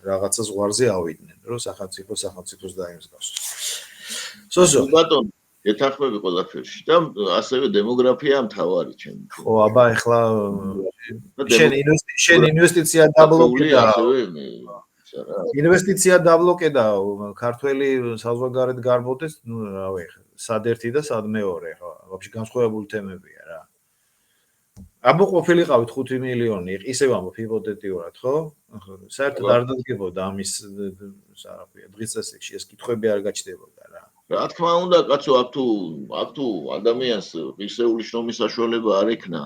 რაღაცა ზღვარზე ავიდნენ, რომ სახელმწიფოს დაიმსგავს. სოსო ბატონო ეთანხმები ყველაფერში და ასევე დემოგრაფია მთავარი ჩემი. ხო, აბა ეხლა შენ ინვესტიცია დაბლოკედა. ინვესტიცია დაბლოკედა, ქართველი საზღვარგარეთ გარბოდეს, ნუ რავი, სად ერთი და სად მეორე, ხო, ვაფშე განსხვავებული თემებია რა. აბა ყოფილიყავით 5 მილიონი, ისევ ამბობ ჰიპოთეტიურად, ხო? საერთოდ არ დადგებოდა ამის რა ქვია, დღის წესრიგში ეს კითხვები არ გაჩნდებოდა რა. რა თქმა უნდა, კაცო, აქ თუ ადამიანს ღირსეული შრომის საშუალება არ ექნა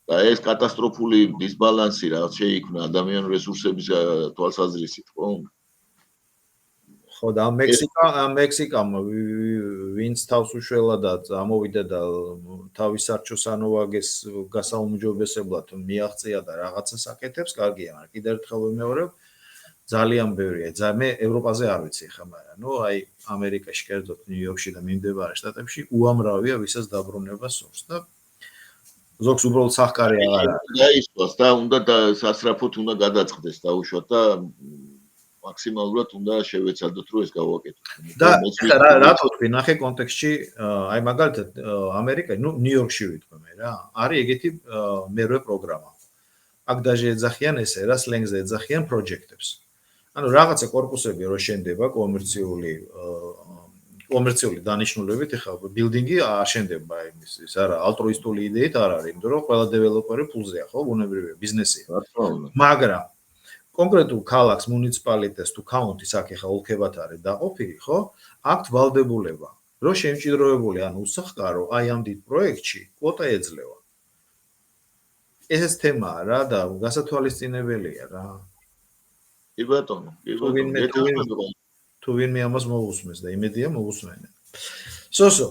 და ეს კატასტროფული დისბალანსი რაღაც შეიქმნა ადამიანური რესურსების თვალსაზრისით, ხო? ხო და მექსიკამ ვინც თავს უშველადად ამოვიდა და თავის არჩევს ანოვაგეს გასაუმჯობესებლად მიაღწია და რაღაცას აკეთებს, კარგია, მაგრამ კიდევ ერთხელ ვიმეორებ, ძალიან ბევრია. მე ევროპაზე არ ვიცი ხა, მაგრამ ნუ აი ამერიკაში, კერძოდ ნიუ-იორკში და მიმდებარე შტატებში უამრავია, ვისაც დაბრუნება სურს და ზოგს უბრალოდ სახკარი აღარ არის. დაისვას და უნდა სასწრაფოდ უნდა გადაწყდეს დაუშვათ და მაქსიმალურად უნდა შევეცადოთ რომ ეს გავაკეთოთ. და რატო თქვი, ნახე კონტექსტში, აი მაგალითად ამერიკა, ნუ ნიუ-იორკში ვიტყვი მე რა, არის ეგეთი მერვე პროგრამა. აქ დაჟე ეძახიან ესე რა, სლენგზე ეძახიან პროჯექტებს. ანუ რაღაცა კორპუსები რო შენდება კომერციული დანიშნულებით, ეხლა ბილდინგი არ შენდება იმის არა, ალტრუისტული იდეით არ არის, იმიტომ რომ ყველა დეველოპერი ფულზეა, ხო, ბუნებრივია, ბიზნესია. მაგრამ კონკრეტულ ქალაქს, მუნიციპალიტეტს თუ კაუნტის აქ ეხლა ოლქებად არის დაყოფილი, ხო? აქვთ ვალდებულება, რომ შემჭიდროებული ან უსახკარო აი ამ დიდ პროექტში კვოტა ეძლევა. ესეც თემაა რა და გასათვალისწინებელია რა. კი ბატონო, თუ ვინმე ამას მოусმენს და იმედია მოусმენენ. სოსო,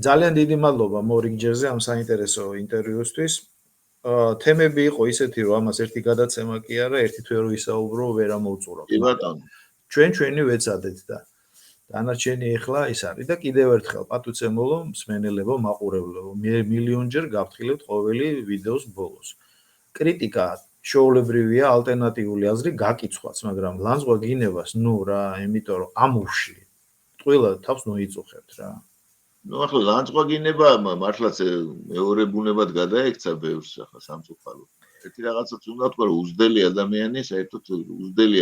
ძალიან დიდი მადლობა მორიგ ჯერზე ამ საინტერესო ინტერვიუსთვის. თემები იყო ისეთი, რომ ამას ერთი გადაცემა კი არა, ერთი თვე რო ისაუბრო, ვერ ამოვწურო. კი ბატონო. ჩვენი ვეცადეთ და დანარჩენი ეხლა ის არის და კიდევ ერთხელ პატუცემოლო, მსმენელებო, მაყურებლებო, მილიონჯერ გავთხილებთ ყოველი ვიდეოს ბოლოს. კრიტიკა შოულებრივია, ალტერნატიული აზრი გაკიცხვაც, მაგრამ ლანძღვა გინებას, ნუ რა, იმიტომ რომ ამოვშლი. ტყუილად თავს ნოიწუხებთ რა. ნუ ახლა ლანძღვაგინება მართლაც მეორე ბუნებად გადაექცა ბევრს ახლა სამწუხაროდ. ერთი რაღაცაც უნდა თქვა, რომ უზდელი ადამიანი, საერთოდ უზდელი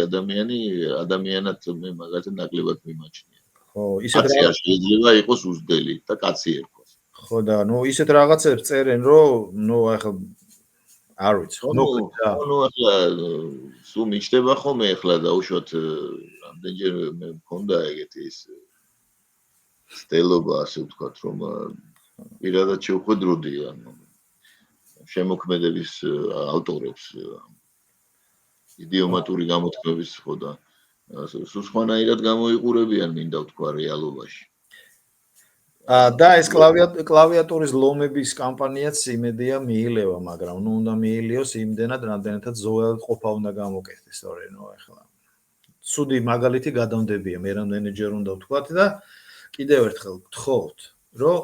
ადამიანად მე მაგალითად ნაკლებად მიმაჩნია. ხო, ისეთ კაცია შეიძლება იყოს უზდელი და კაცი ერქოს. ხო და ნუ ისეთ რაღაცებს წერენ, რომ ნუ ახლა არ ვიცი, ნუ ახლა სულ მიჩნდება ხოლმე ახლა დაუშვათ რამდენჯერმე მე მქონდა ეგეთი ის სტელობა, ასე ვთქვათ, რომ პირადად შევხვედროდი ანუ შემოქმედების ავტორებს იდიომატური გამოთქმების ხო და სულ სხვანაირად გამოიყურებიან მინდა ვთქვა რეალობაში. და ეს კლავიატურის ლომების კამპანიაც იმედია მიილევა, მაგრამ ნუ უნდა მიილიოს იმდენად, რამდენადაც ზოელყოფა უნდა გამოკეთდეს, სწორედ ნუ ახლა. ცუდი მაგალითი გადამდებია, მე რამდენჯერ უნდა ვთქვათ და კიდევ ერთხელ გთხოვთ, რომ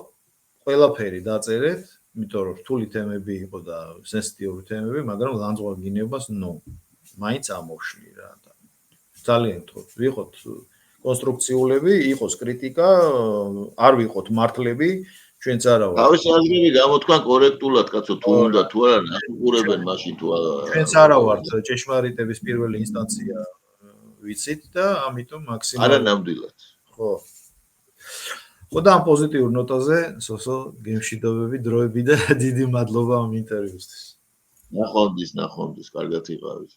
ყველაფერი დაწერეთ, იმიტომ რომ რთული თემები იყო და სენსიტიური თემები, მაგრამ ლანძღვაგინებას ნუ მაინც ამოვშლი რა და ძალიან გთხოვთ, ვიყოთ კონსტრუქციულები, იყოს კრიტიკა, არ ვიყოთ მართლები, ჩვენც არა ვართ. თავისი აზრები გამოთქვან კორექტულად, კაცო, თუ უნდა თუ არა, ნახუყურებენ მაშინ თუ არა. ჩვენც არა ვართ ჭეშმარიტების პირველი ინსტანცია ვიცით და ამიტომ მაქსიმალურად არა ნამდვილად. ხო. ხო და ამ პოზიტიურ ნოტაზე სოსო გემშვიდობები დროები და დიდი მადლობა ამ ინტერვიუსთვის. ნახვამდის, კარგად იყავით.